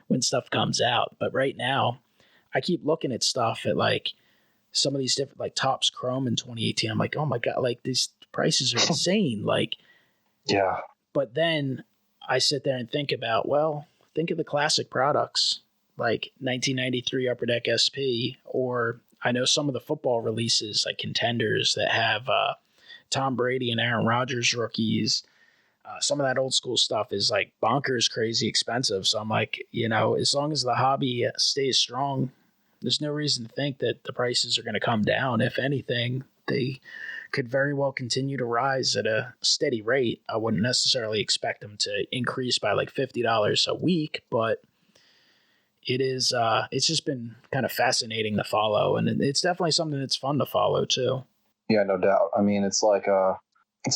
when stuff comes out. But right now, I keep looking at stuff at like some of these different, like Topps Chrome in 2018. I'm like, oh my God, like these prices are insane. Like, yeah. But then I sit there and think about, well, think of the classic products like 1993 Upper Deck SP, or I know some of the football releases like Contenders that have Tom Brady and Aaron Rodgers rookies. Some of that old school stuff is like bonkers crazy expensive. So I'm like, you know, as long as the hobby stays strong, there's no reason to think that the prices are going to come down. If anything, they could very well continue to rise at a steady rate. I wouldn't necessarily expect them to increase by like $50 a week, but it's just been kind of fascinating to follow, and it's definitely something that's fun to follow too. Yeah, no doubt. I mean, it's like a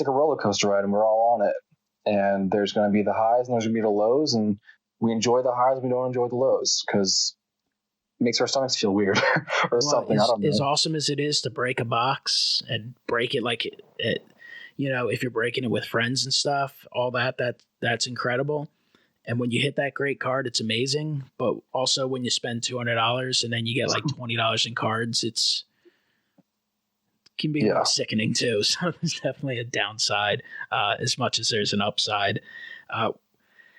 roller coaster ride, and we're all on it. And there's going to be the highs and there's going to be the lows, and we enjoy the highs and we don't enjoy the lows because it makes our stomachs feel weird or something. I don't know. As awesome as it is to break a box and break it like it, you know, if you're breaking it with friends and stuff, all that's incredible. And when you hit that great card, it's amazing. But also when you spend $200 and then you get like $20 in cards, it can be more sickening too. So there's definitely a downside as much as there's an upside.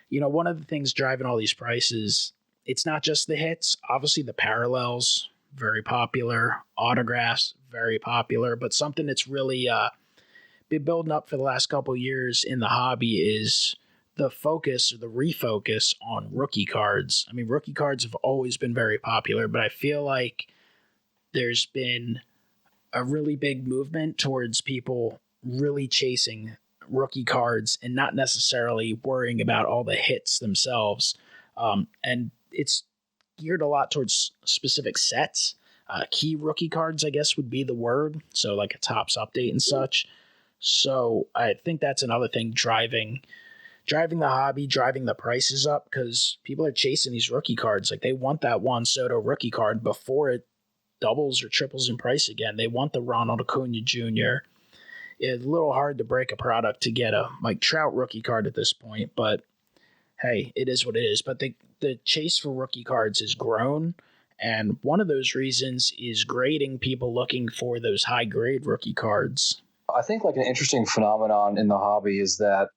You know, one of the things driving all these prices, it's not just the hits. Obviously the parallels, very popular. Autographs, very popular. But something that's really been building up for the last couple of years in the hobby is the focus or the refocus on rookie cards. I mean, rookie cards have always been very popular, but I feel like there's been a really big movement towards people really chasing rookie cards and not necessarily worrying about all the hits themselves. And it's geared a lot towards specific sets. Key rookie cards, I guess, would be the word. So like a Topps update and such. So I think that's another thing driving the hobby, driving the prices up, because people are chasing these rookie cards. Like they want that Juan Soto rookie card before it doubles or triples in price again. They want the Ronald Acuna Jr. It's a little hard to break a product to get a Mike Trout rookie card at this point, but hey, it is what it is. But the chase for rookie cards has grown, and one of those reasons is grading people looking for those high grade rookie cards. I think like an interesting phenomenon in the hobby is that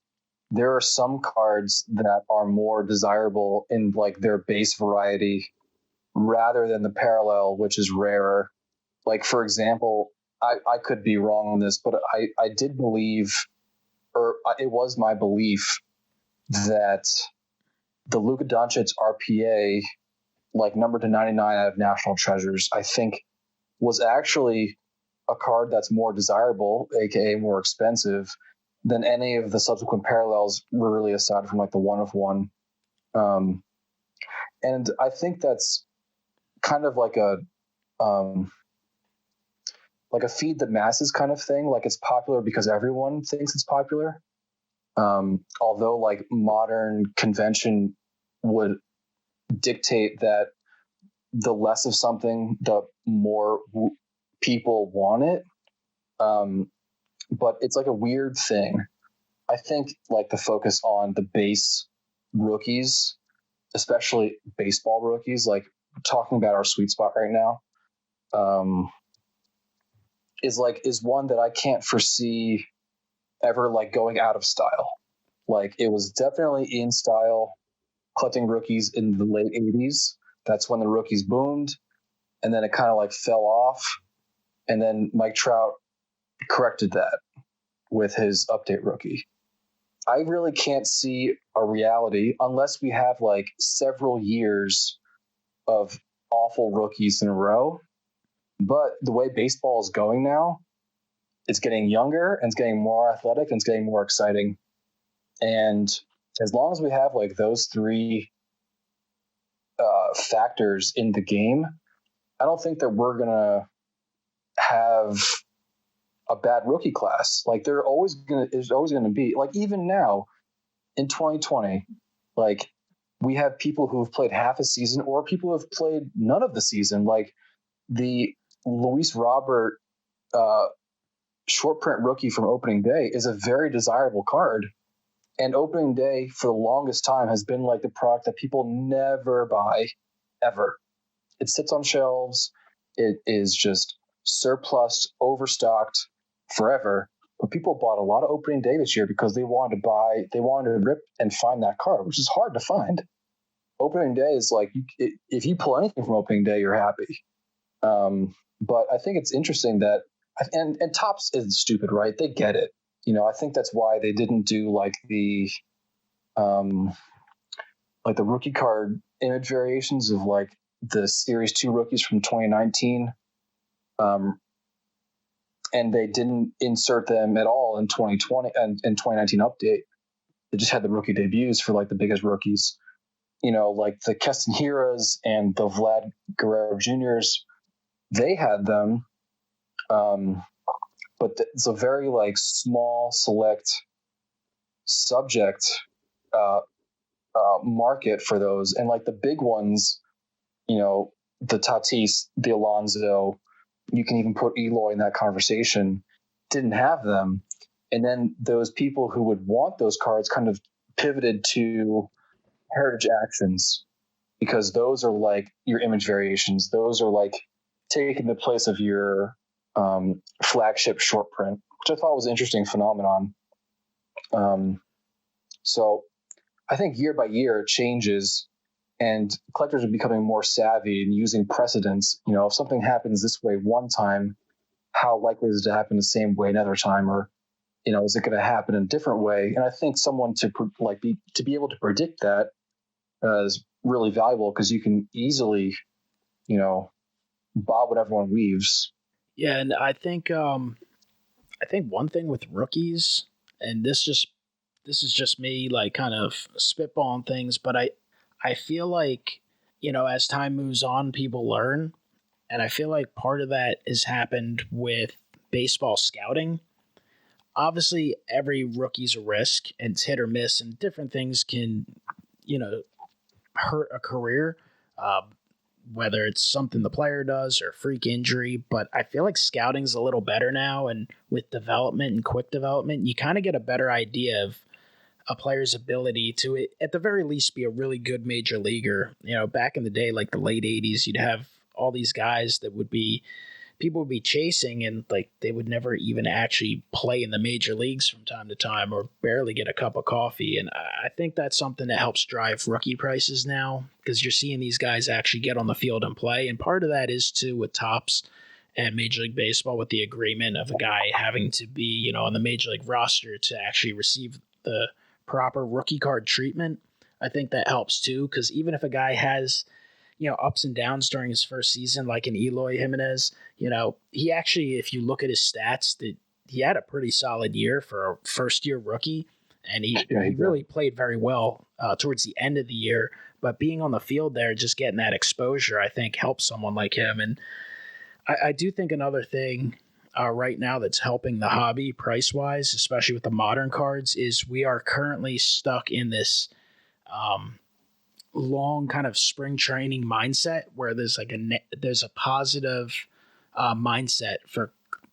there are some cards that are more desirable in like their base variety rather than the parallel, which is rarer. Like, for example, I could be wrong on this, but I did believe, or it was my belief, that the Luka Doncic RPA, like number to 99 out of National Treasures, I think was actually a card that's more desirable, aka more expensive, than any of the subsequent parallels, really, aside from like the 1 of 1. And I think that's kind of like a feed the masses kind of thing. Like it's popular because everyone thinks it's popular. Although like modern convention would dictate that the less of something, the more people want it. But it's like a weird thing. I think like the focus on the base rookies, especially baseball rookies, like talking about our sweet spot right now, is one that I can't foresee ever like going out of style. Like it was definitely in style collecting rookies in the late 80s. That's when the rookies boomed, and then it kind of like fell off, and then Mike Trout corrected that with his update rookie. I really can't see a reality unless we have like several years of awful rookies in a row. But the way baseball is going now, it's getting younger and it's getting more athletic and it's getting more exciting. And as long as we have like those three factors in the game, I don't think that we're going to have a bad rookie class. Like there's always going to be, like even now in 2020, like we have people who have played half a season or people who have played none of the season. Like the Luis Robert short print rookie from opening day is a very desirable card. And opening day for the longest time has been like the product that people never buy ever. It sits on shelves. It is just surplus, overstocked forever. But people bought a lot of opening day this year because they wanted to rip and find that card, which is hard to find. Opening day is like, if you pull anything from opening day, you're happy. But I think it's interesting that, and Topps isn't stupid, right? They get it. You know, I think that's why they didn't do like the rookie card image variations of like the Series 2 rookies from 2019. And they didn't insert them at all in 2020 and in 2019 update. They just had the rookie debuts for like the biggest rookies. You know, like the Keston Hiuras and the Vlad Guerrero Juniors, they had them. But it's a very like small, select subject market for those. And like the big ones, you know, the Tatis, the Alonso, you can even put Eloy in that conversation, didn't have them. And then those people who would want those cards kind of pivoted to Heritage Actions, because those are like your image variations. Those are like taking the place of your flagship short print, which I thought was an interesting phenomenon. So I think year by year it changes, and collectors are becoming more savvy and using precedents. You know, if something happens this way one time, how likely is it to happen the same way another time? Or, you know, is it going to happen in a different way? And I think someone to be able to predict that is really valuable, because you can easily, you know, bob what everyone weaves. Yeah, and I think one thing with rookies, and this is just me like kind of spitballing things, but I feel like, as time moves on, people learn. And I feel like part of that has happened with baseball scouting. Obviously, every rookie's a risk, and it's hit or miss, and different things can, hurt a career, whether it's something the player does or freak injury. But I feel like scouting's a little better now, and with development and quick development, you kind of get a better idea of a player's ability to, at the very least, be a really good major leaguer. Back in the day, like the late 80s, you'd have all these guys that people would be chasing, and like they would never even actually play in the major leagues from time to time, or barely get a cup of coffee. And I think that's something that helps drive rookie prices now, because you're seeing these guys actually get on the field and play. And part of that is too with Topps and Major League Baseball, with the agreement of a guy having to be, on the major league roster to actually receive the proper rookie card treatment. I think that helps too, because even if a guy has, ups and downs during his first season, like in Eloy Jimenez, he actually, if you look at his stats, that he had a pretty solid year for a first-year rookie, and he really played very well towards the end of the year. But being on the field there, just getting that exposure, I think helps someone like him. And I do think another thing right now that's helping the hobby price-wise, especially with the modern cards, is we are currently stuck in this long kind of spring training mindset where there's like there's a positive mindset for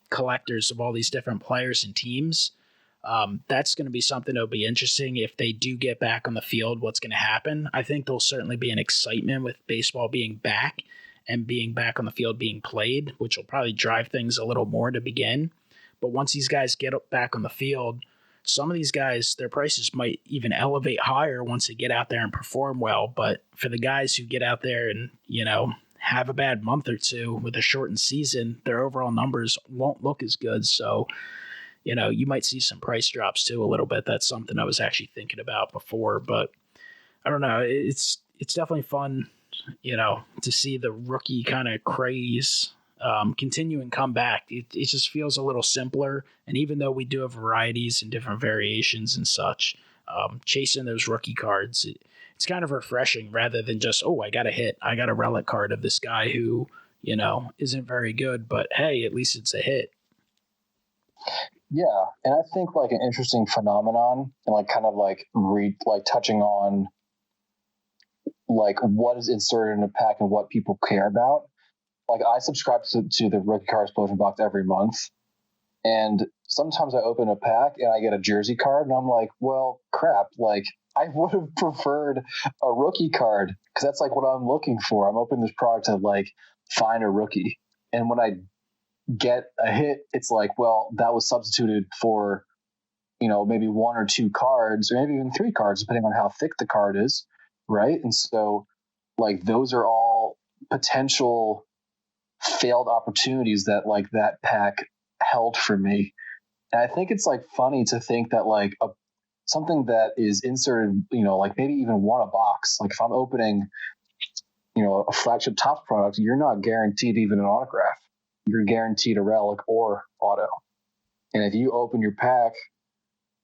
collectors of all these different players and teams. That's going to be something that'll be interesting if they do get back on the field. What's going to happen? I think there'll certainly be an excitement with baseball being back and being back on the field being played, which will probably drive things a little more to begin. But once these guys get back on the field, some of these guys, their prices might even elevate higher once they get out there and perform well. But for the guys who get out there and, have a bad month or two with a shortened season, their overall numbers won't look as good. So, you might see some price drops too a little bit. That's something I was actually thinking about before. But I don't know. It's definitely fun, to see the rookie kind of craze continue and come back. It just feels a little simpler. And even though we do have varieties and different variations and such, chasing those rookie cards, it's kind of refreshing rather than just, I got a relic card of this guy who, isn't very good, but hey, at least it's a hit. Yeah. And I think like an interesting phenomenon, and like kind of like touching on like what is inserted in a pack and what people care about. Like I subscribe to the rookie card explosion box every month, and sometimes I open a pack and I get a jersey card, and I'm like, well, crap. Like I would have preferred a rookie card, because that's like what I'm looking for. I'm opening this product to like find a rookie, and when I get a hit, it's like, well, that was substituted for, maybe one or two cards, or maybe even three cards, depending on how thick the card is, right? And so, like, those are all potential failed opportunities that like that pack held for me. And I think it's like funny to think that like something that is inserted, like maybe even one a box, like if I'm opening, a flagship Topps product, you're not guaranteed even an autograph. You're guaranteed a relic or auto. And if you open your pack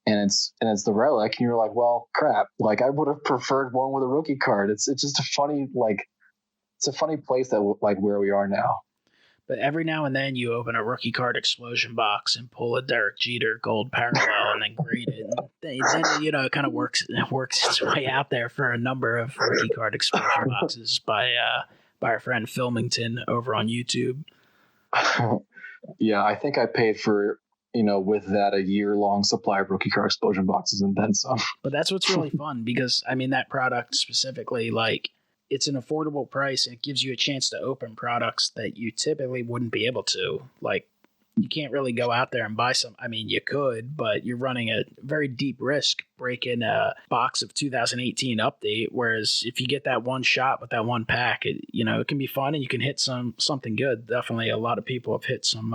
and it's the relic, and you're like, well, crap, like I would have preferred one with a rookie card. It's just a funny, like, it's a funny place that like where we are now. But every now and then you open a rookie card explosion box and pull a Derek Jeter gold parallel and then grade it. And then it kind of works its way out there for a number of rookie card explosion boxes by our friend Filmington over on YouTube. Yeah, I think I paid for, with that a year-long supply of rookie card explosion boxes and then some. But that's what's really fun, because, that product specifically, like, it's an affordable price, and it gives you a chance to open products that you typically wouldn't be able to. Like, you can't really go out there and buy some. You could, but you're running a very deep risk breaking a box of 2018 update. Whereas if you get that one shot with that one pack, it can be fun and you can hit something good. Definitely, a lot of people have hit some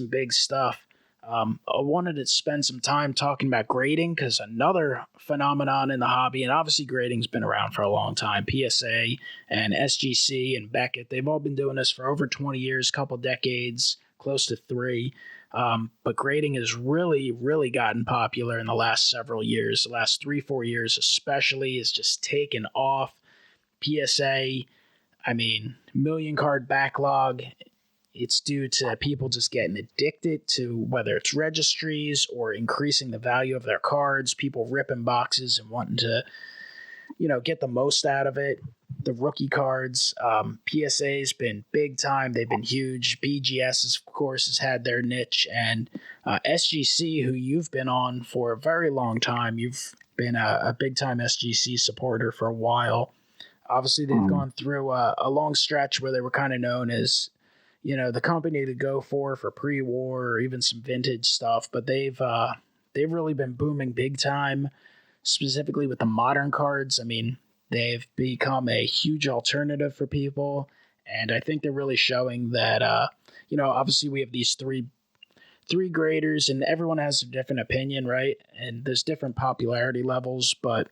big stuff. I wanted to spend some time talking about grading, because another phenomenon in the hobby, and obviously grading's been around for a long time. PSA and SGC and Beckett, they've all been doing this for over 20 years, couple decades. close to 3. But grading has really, really gotten popular in the last several years. The last 3-4 years, especially, is just taken off. PSA, I mean, million card backlog. It's due to people just getting addicted to whether it's registries or increasing the value of their cards, people ripping boxes and wanting to, get the most out of it. The rookie cards, PSA's been big time. They've been huge. BGS, of course, has had their niche. And SGC, who you've been on for a very long time, you've been a big time SGC supporter for a while. Obviously, they've gone through a long stretch where they were kind of known as, the company to go for pre-war or even some vintage stuff. But they've really been booming big time, specifically with the modern cards. I mean, they've become a huge alternative for people, and I think they're really showing that. Obviously, we have these three graders, and everyone has a different opinion, right? And there's different popularity levels, but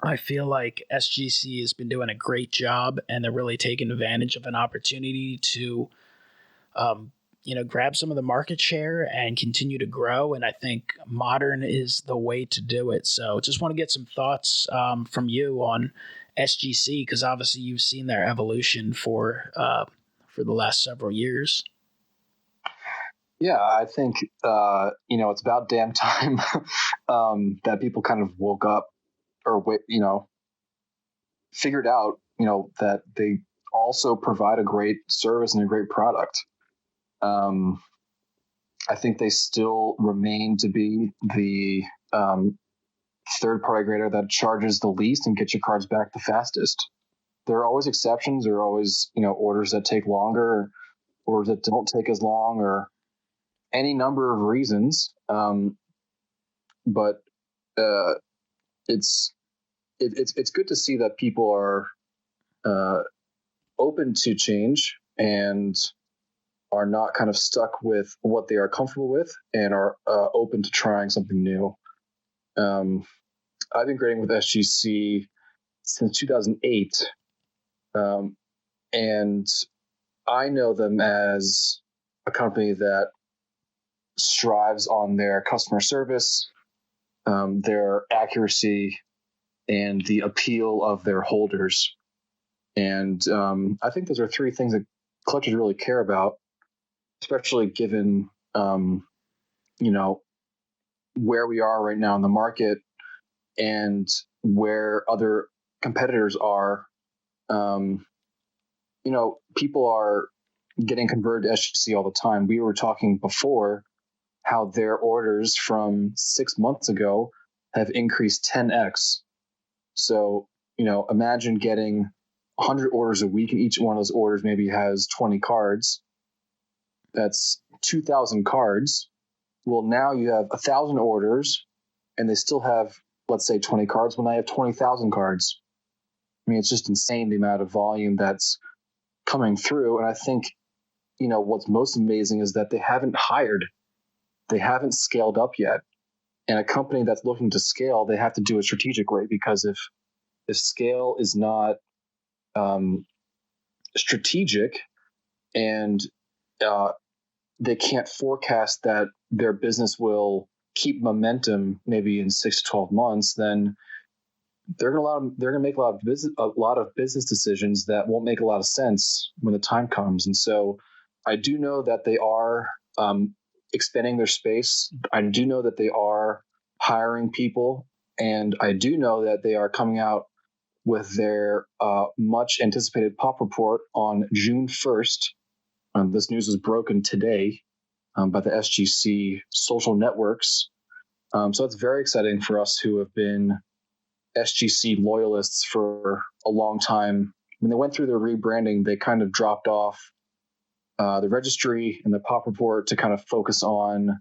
I feel like SGC has been doing a great job, and they're really taking advantage of an opportunity to, grab some of the market share and continue to grow. And I think modern is the way to do it. So just want to get some thoughts from you on SGC, because obviously you've seen their evolution for the last several years. Yeah, I think, it's about damn time that people kind of woke up or, figured out, that they also provide a great service and a great product. I think they still remain to be the third-party grader that charges the least and gets your cards back the fastest. There are always exceptions. There are always, orders that take longer, orders that don't take as long, or any number of reasons. But it's good to see that people are open to change and are not kind of stuck with what they are comfortable with and are open to trying something new. I've been grading with SGC since 2008, and I know them as a company that strives on their customer service, their accuracy, and the appeal of their holders. And I think those are three things that collectors really care about, especially given, where we are right now in the market and where other competitors are. People are getting converted to SGC all the time. We were talking before how their orders from 6 months ago have increased 10x. So, imagine getting 100 orders a week, and each one of those orders maybe has 20 cards. That's 2,000 cards. Well, now you have 1,000 orders, and they still have, let's say, 20 cards. Well, now you have 20,000 cards. I mean, it's just insane the amount of volume that's coming through. And I think, what's most amazing is that they haven't hired. They haven't scaled up yet. And a company that's looking to scale, they have to do it strategically, because if scale is not strategic and they can't forecast that their business will keep momentum maybe in 6 to 12 months, then they're going to make a lot of business decisions that won't make a lot of sense when the time comes. And so I do know that they are expanding their space. I do know that they are hiring people, and I do know that they are coming out with their much anticipated pop report on June 1st. This news was broken today by the SGC social networks. So it's very exciting for us who have been SGC loyalists for a long time. When they went through their rebranding, they kind of dropped off the registry and the pop report to kind of focus on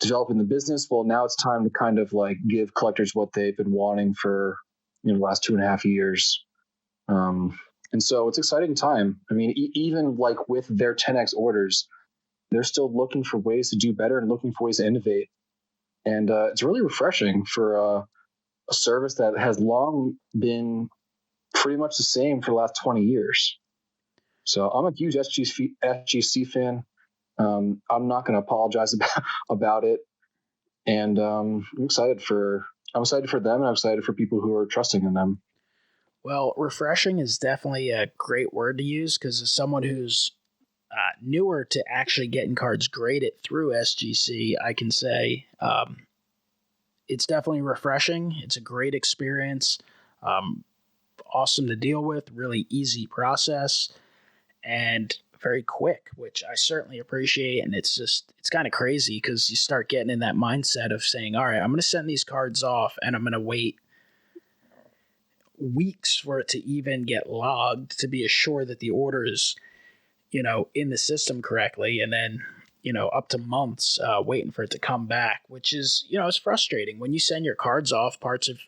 developing the business. Well, now it's time to kind of like give collectors what they've been wanting for the last 2.5 years. And so it's exciting time. I mean, even like with their 10x orders, they're still looking for ways to do better and looking for ways to innovate. And it's really refreshing for a service that has long been pretty much the same for the last 20 years. So I'm a huge SGC fan. I'm not going to apologize about it. And I'm excited for them, and I'm excited for people who are trusting in them. Well, refreshing is definitely a great word to use, because as someone who's newer to actually getting cards graded through SGC, I can say it's definitely refreshing. It's a great experience. Awesome to deal with, really easy process, and very quick, which I certainly appreciate. And it's kind of crazy because you start getting in that mindset of saying, all right, I'm going to send these cards off and I'm going to wait weeks for it to even get logged to be assured that the order is, in the system correctly. And then, up to months waiting for it to come back, which is, it's frustrating when you send your cards off, parts of,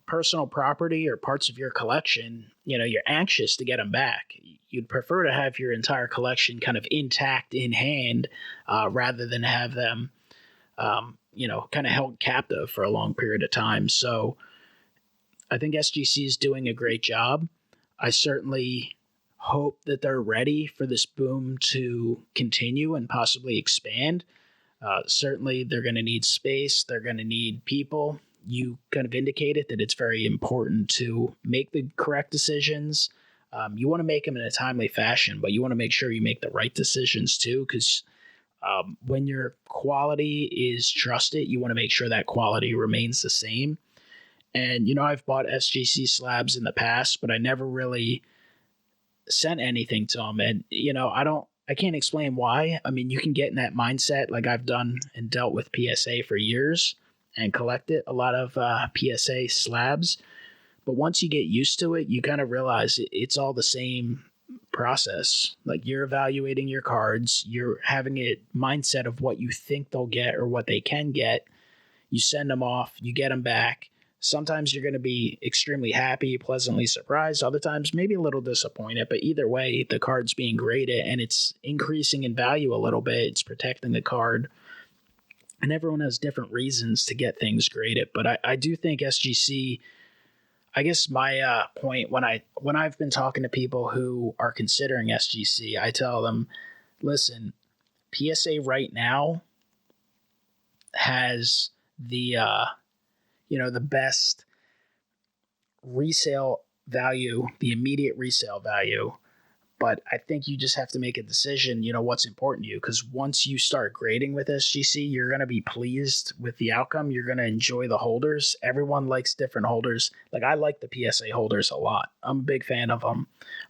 personal property or parts of your collection, you're anxious to get them back. You'd prefer to have your entire collection kind of intact in hand rather than have them, kind of held captive for a long period of time. So I think SGC is doing a great job. I certainly hope that they're ready for this boom to continue and possibly expand. Certainly, they're going to need space. They're going to need people. You kind of indicated that it's very important to make the correct decisions. You want to make them in a timely fashion, but you want to make sure you make the right decisions too, because when your quality is trusted, you want to make sure that quality remains the same. And, I've bought SGC slabs in the past, but I never really sent anything to them. And, I can't explain why. I mean, you can get in that mindset like I've done and dealt with PSA for years and collected a lot of PSA slabs. But once you get used to it, you kind of realize it's all the same process. Like, you're evaluating your cards, you're having a mindset of what you think they'll get or what they can get. You send them off, you get them back. Sometimes you're going to be extremely happy, pleasantly surprised. Other times, maybe a little disappointed. But either way, the card's being graded and it's increasing in value a little bit. It's protecting the card. And everyone has different reasons to get things graded. But I do think SGC, I guess my point when I've been talking to people who are considering SGC, I tell them, listen, PSA right now has the the best resale value, the immediate resale value. But I think you just have to make a decision, what's important to you. Because once you start grading with SGC, you're going to be pleased with the outcome. You're going to enjoy the holders. Everyone likes different holders. Like, I like the PSA holders a lot. I'm a big fan of them.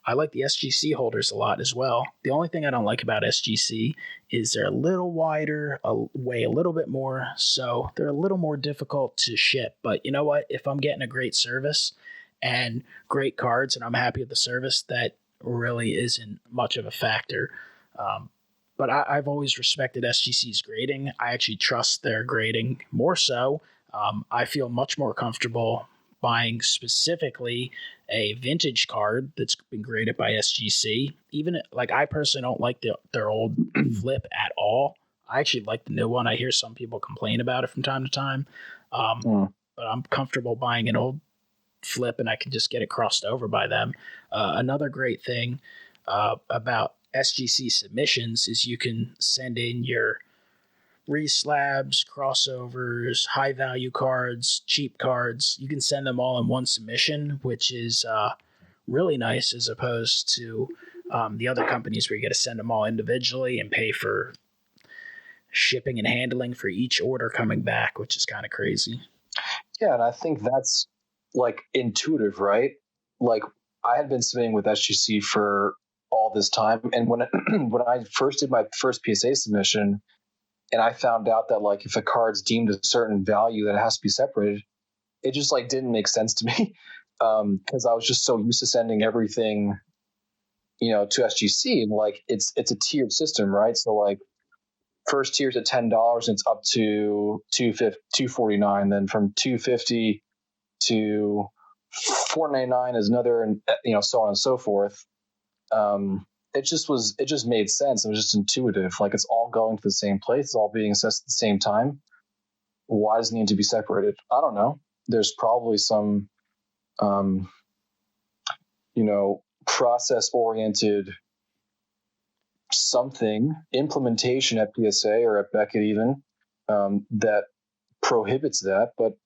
I like the SGC holders a lot as well. The only thing I don't like about SGC is they're a little wider, weigh a little bit more. So they're a little more difficult to ship. But you know what? If I'm getting a great service and great cards and I'm happy with the service, that really isn't much of a factor. But I've always respected SGC's grading. I actually trust their grading more so. I feel much more comfortable buying specifically a vintage card that's been graded by SGC. Even like, I personally don't like their old flip at all. I actually like the new one. I hear some people complain about it from time to time. But I'm comfortable buying an old flip and I can just get it crossed over by them. Another great thing about SGC submissions is you can send in your reslabs, crossovers, high value cards, cheap cards. You can send them all in one submission, which is really nice, as opposed to the other companies where you got to send them all individually and pay for shipping and handling for each order coming back, which is kind of crazy. Yeah, and I think that's like intuitive, right? Like, I had been submitting with SGC for all this time, and when I first did my first PSA submission, and I found out that, like, if a card's deemed a certain value that it has to be separated, it just like didn't make sense to me, because I was just so used to sending everything, to SGC, and like it's a tiered system, right? So like, first tier's at $10, and it's up to $249. Then from $250 to $499 is another, and so on and so forth. It just made sense. It was just intuitive. Like, it's all going to the same place. It's all being assessed at the same time. Why does it need to be separated? I don't know. There's probably some, process oriented something, implementation at PSA or at Beckett even, that prohibits that. But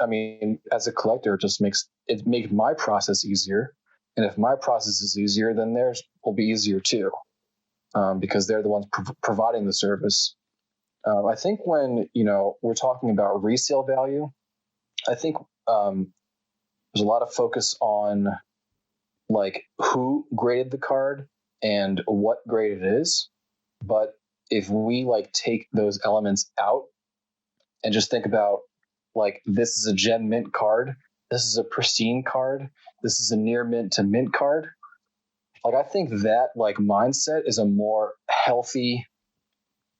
I mean, as a collector, it just makes my process easier. And if my process is easier, then theirs will be easier too, because they're the ones providing the service. I think when, we're talking about resale value, I think there's a lot of focus on like who graded the card and what grade it is. But if we like take those elements out and just think about like, this is a gem mint card, this is a pristine card, this is a near mint to mint card. Like, I think that like mindset is a more healthy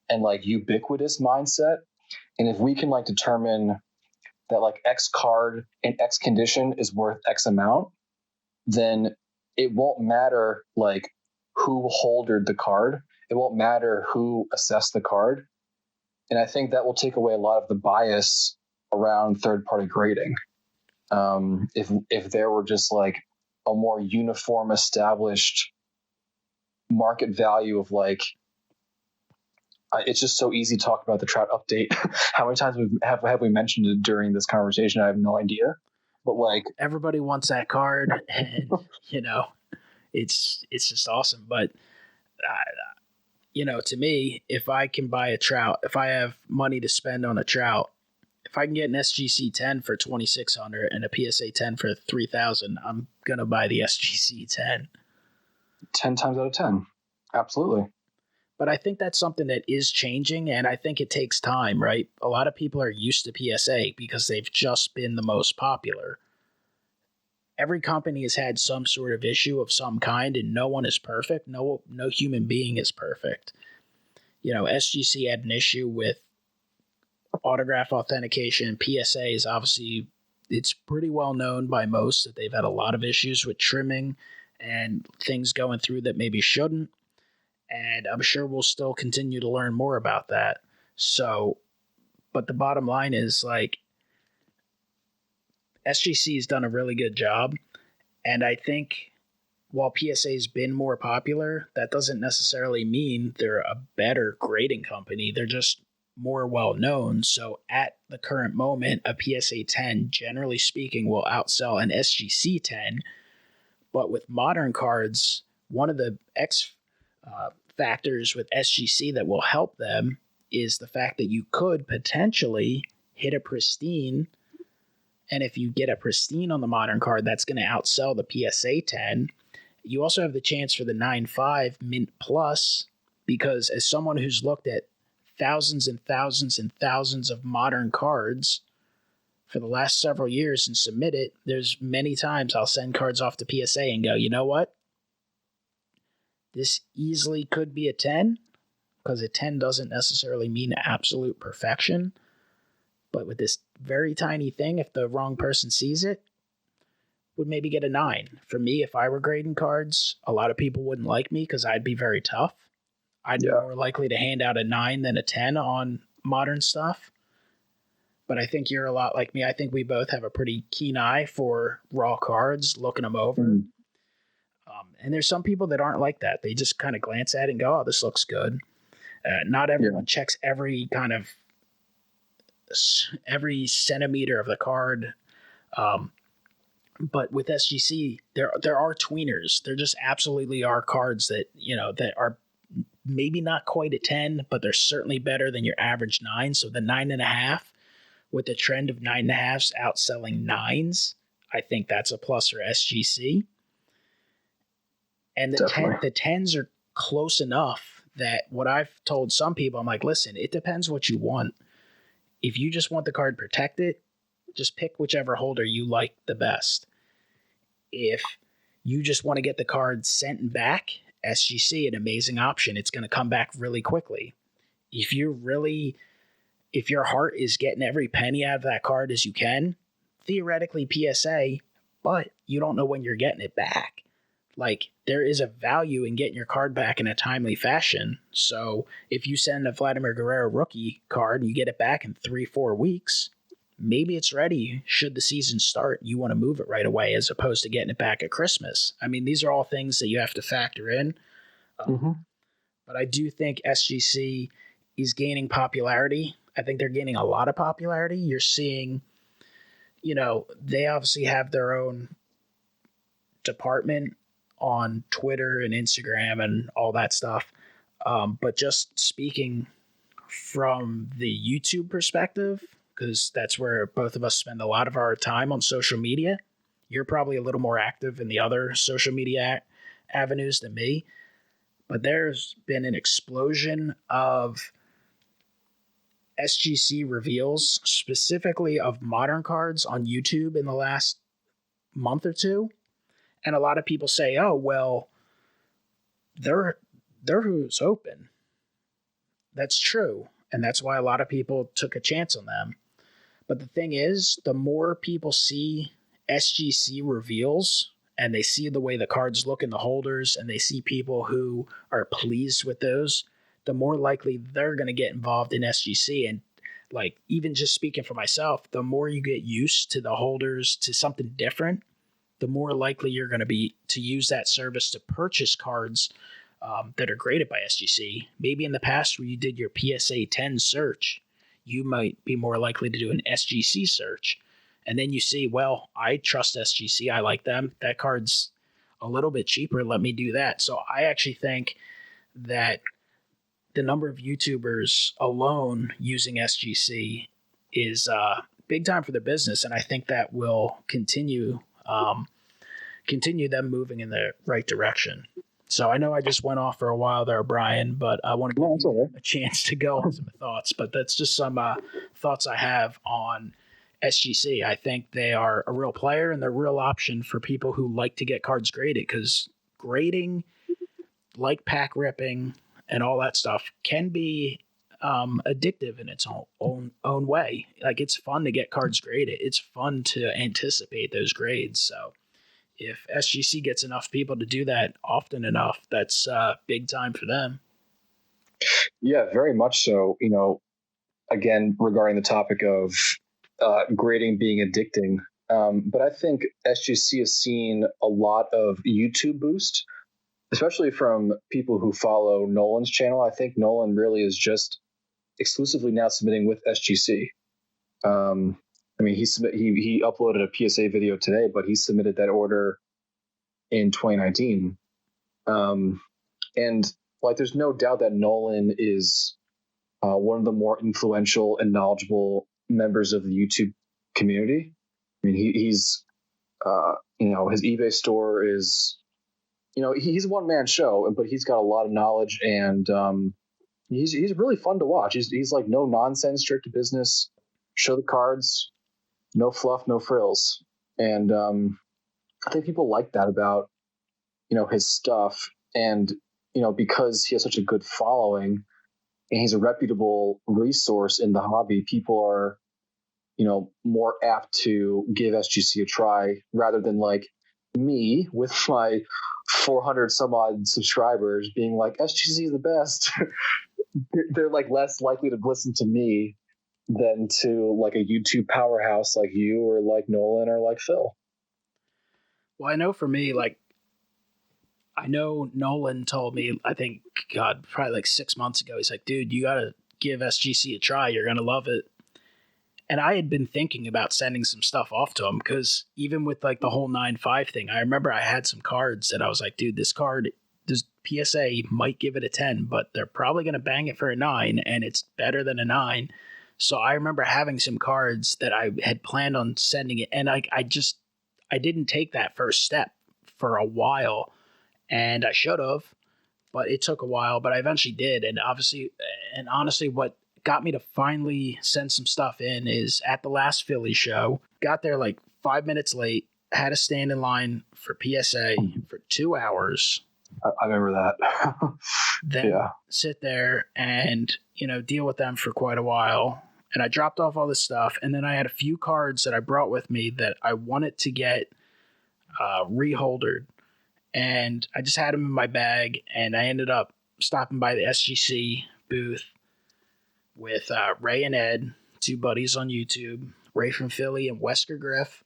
and like ubiquitous mindset. And if we can like determine that like X card in X condition is worth X amount, then it won't matter like who holdered the card. It won't matter who assessed the card. And I think that will take away a lot of the bias around third-party grading. If there were just like a more uniform, established market value of like, it's just so easy to talk about the Trout update. How many times have we mentioned it during this conversation? I have no idea. But like, everybody wants that card, and it's just awesome. But to me, if I can buy a Trout, if I have money to spend on a Trout, if I can get an SGC 10 for $2,600 and a PSA 10 for $3,000, I'm gonna buy the SGC 10. 10 times out of 10, absolutely. But I think that's something that is changing, and I think it takes time, right? A lot of people are used to PSA because they've just been the most popular. Every company has had some sort of issue of some kind, and no one is perfect. No human being is perfect. SGC had an issue with autograph authentication. PSA is obviously, it's pretty well known by most that they've had a lot of issues with trimming and things going through that maybe shouldn't. And I'm sure we'll still continue to learn more about that. So, but the bottom line is like, SGC has done a really good job. And I think while PSA has been more popular, that doesn't necessarily mean they're a better grading company. They're just more well known. So at the current moment, a PSA 10, generally speaking, will outsell an SGC 10. But with modern cards, one of the factors with SGC that will help them is the fact that you could potentially hit a pristine. And if you get a pristine on the modern card, that's going to outsell the PSA 10. You also have the chance for the 9.5 Mint Plus, because as someone who's looked at thousands and thousands and thousands of modern cards for the last several years and submit it, there's many times I'll send cards off to PSA and go, you know what? This easily could be a 10, because a 10 doesn't necessarily mean absolute perfection. But with this very tiny thing, if the wrong person sees it, would maybe get a 9. For me, if I were grading cards, a lot of people wouldn't like me because I'd be very tough. I'd be more likely to hand out a 9 than a 10 on modern stuff. But I think you're a lot like me. I think we both have a pretty keen eye for raw cards, looking them over. And there's some people that aren't like that. They just kind of glance at it and go, oh, this looks good. Not everyone checks every centimeter of the card. But with SGC, there are tweeners. There just absolutely are cards that, that are maybe not quite a 10, but they're certainly better than your average 9. So the 9.5, with the trend of 9.5s outselling 9s, I think that's a plus for SGC. And the 10s are close enough that what I've told some people, I'm like, listen, it depends what you want. If you just want the card protected, just pick whichever holder you like the best. If you just want to get the card sent back, SGC, an amazing option. It's going to come back really quickly. If your heart is getting every penny out of that card as you can, theoretically PSA, but you don't know when you're getting it back. Like, there is a value in getting your card back in a timely fashion. So if you send a Vladimir Guerrero rookie card and you get it back in 3-4 weeks, maybe it's ready. Should the season start, you want to move it right away as opposed to getting it back at Christmas. I mean, these are all things that you have to factor in. but I do think SGC is gaining popularity. I think they're gaining a lot of popularity. You're seeing, they obviously have their own department on Twitter and Instagram and all that stuff. But just speaking from the YouTube perspective, because that's where both of us spend a lot of our time on social media. You're probably a little more active in the other social media avenues than me, but there's been an explosion of SGC reveals, specifically of modern cards on YouTube in the last month or two. And a lot of people say, oh, well, they're who's open. That's true. And that's why a lot of people took a chance on them. But the thing is, the more people see SGC reveals and they see the way the cards look in the holders and they see people who are pleased with those, the more likely they're going to get involved in SGC. And like, even just speaking for myself, the more you get used to the holders, to something different, the more likely you're going to be to use that service to purchase cards that are graded by SGC. Maybe in the past where you did your PSA 10 search, you might be more likely to do an SGC search. And then you see, well, I trust SGC. I like them. That card's a little bit cheaper. Let me do that. So I actually think that the number of YouTubers alone using SGC is big time for the business. And I think that will continue them moving in the right direction. So I know I just went off for a while there, Brian, but I want to give you a chance to go on some thoughts. But that's just some thoughts I have on SGC. I think they are a real player and they're a real option for people who like to get cards graded, because grading, like pack ripping and all that stuff, can be addictive in its own way. Like, it's fun to get cards graded. It's fun to anticipate those grades. So if SGC gets enough people to do that often enough, that's big time for them. Yeah, very much so. Again, regarding the topic of grading being addicting, but I think SGC has seen a lot of YouTube boost, especially from people who follow Nolan's channel. I think Nolan really is just exclusively now submitting with SGC. He uploaded a PSA video today, but he submitted that order in 2019. And like, there's no doubt that Nolan is one of the more influential and knowledgeable members of the YouTube community. I mean, he's his eBay store is, he's a one-man show, but he's got a lot of knowledge, and he's really fun to watch. He's like no nonsense, straight to business, show the cards, no fluff, no frills. And I think people like that about, his stuff. And, because he has such a good following and he's a reputable resource in the hobby, people are, more apt to give SGC a try rather than like me with my 400 some odd subscribers being like, SGC is the best. They're like less likely to listen to me than to like a YouTube powerhouse like you or like Nolan or like Phil. Well, I know for me, like, I know Nolan told me, I think, probably like 6 months ago, he's like, dude, you got to give SGC a try. You're going to love it. And I had been thinking about sending some stuff off to him, because even with like the whole 9.5 thing, I remember I had some cards that I was like, dude, this PSA might give it a 10, but they're probably going to bang it for a 9, and it's better than a 9. So I remember having some cards that I had planned on sending it, and I didn't take that first step for a while, and I should have, but it took a while, but I eventually did. And honestly, what got me to finally send some stuff in is at the last Philly show, got there like 5 minutes late, had to stand in line for PSA for 2 hours. I remember that. Then sit there and, deal with them for quite a while. And I dropped off all this stuff. And then I had a few cards that I brought with me that I wanted to get reholdered. And I just had them in my bag. And I ended up stopping by the SGC booth with Ray and Ed, two buddies on YouTube, Ray from Philly and Wesker Griff.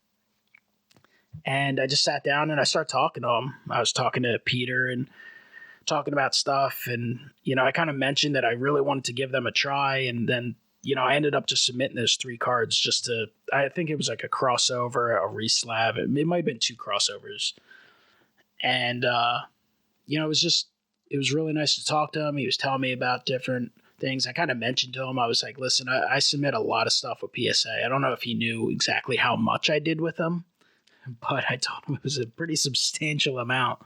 And I just sat down and I started talking to them. I was talking to Peter and talking about stuff, and I kind of mentioned that I really wanted to give them a try, and then I ended up just submitting those 3 cards just to, I think it was like a crossover, a reslab. It might have been 2 crossovers. And, it was really nice to talk to him. He was telling me about different things. I kind of mentioned to him, I was like, listen, I submit a lot of stuff with PSA. I don't know if he knew exactly how much I did with them, but I told him it was a pretty substantial amount.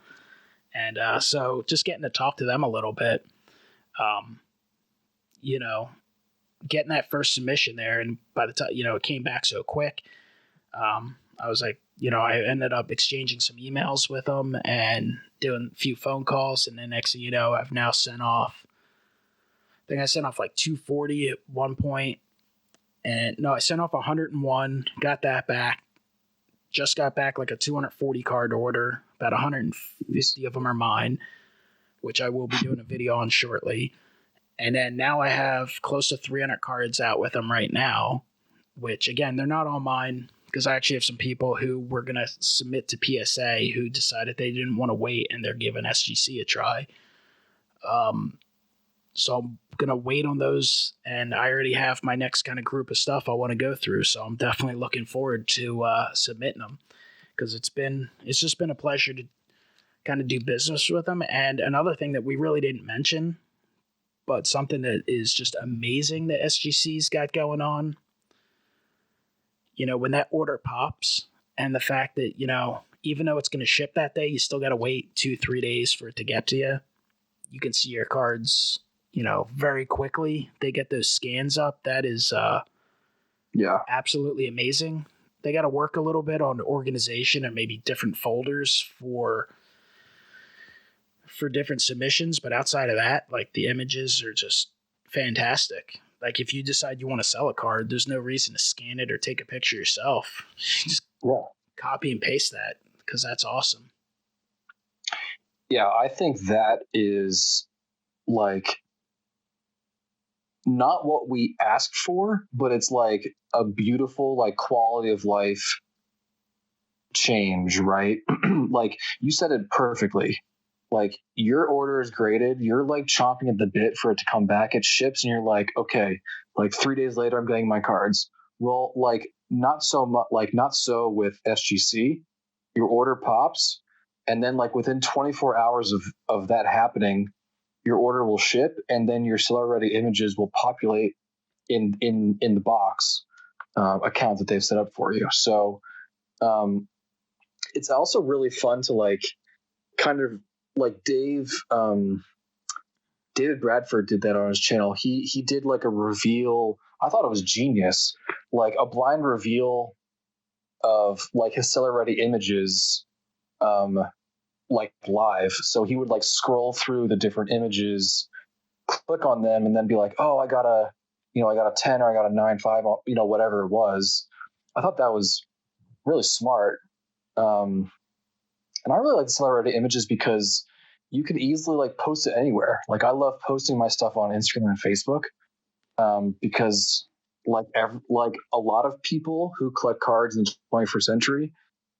And so just getting to talk to them a little bit, getting that first submission there, and by the time it came back so quick, I was like, I ended up exchanging some emails with them and doing a few phone calls, and then next thing you know, I've now sent off, I think I sent off like 240 at one point, and no, I sent off 101, got that back, just got back like a 240 card order, about 150 of them are mine, which I will be doing a video on shortly. And then now I have close to 300 cards out with them right now, which again, they're not all mine, because I actually have some people who were going to submit to PSA who decided they didn't want to wait, and they're giving SGC a try. So I'm going to wait on those, and I already have my next kind of group of stuff I want to go through. So I'm definitely looking forward to submitting them, because it's just been a pleasure to kind of do business with them. And another thing that we really didn't mention, but something that is just amazing that SGC's got going on, when that order pops, and the fact that, even though it's going to ship that day, you still got to wait 2-3 days for it to get to you. You can see your cards, very quickly. They get those scans up. That is absolutely amazing. They got to work a little bit on organization and maybe different folders for different submissions, but outside of that, like, the images are just fantastic. Like, if you decide you want to sell a card, there's no reason to scan it or take a picture yourself. You just copy and paste that, because that's awesome. Yeah, I think that is like not what we asked for, but it's like a beautiful, like, quality of life change, right? Like, you said it perfectly. Like, your order is graded, you're like chomping at the bit for it to come back, it ships, and you're like, okay, like 3 days later I'm getting my cards. Well, like, not so with SGC. Your order pops, and then like within 24 hours of that happening, your order will ship, and then your seller ready images will populate in the box account that they've set up for you. So it's also really fun to like kind of like David Bradford did that on his channel. He did like a reveal. I thought it was genius, like a blind reveal of like his seller ready images, like live. So he would like scroll through the different images, click on them, and then be like, oh, I got a 10, or I got a 9.5, whatever it was. I thought that was really smart. And I really like the seller ready images because you can easily like post it anywhere. Like, I love posting my stuff on Instagram and Facebook, because like a lot of people who collect cards in the 21st century,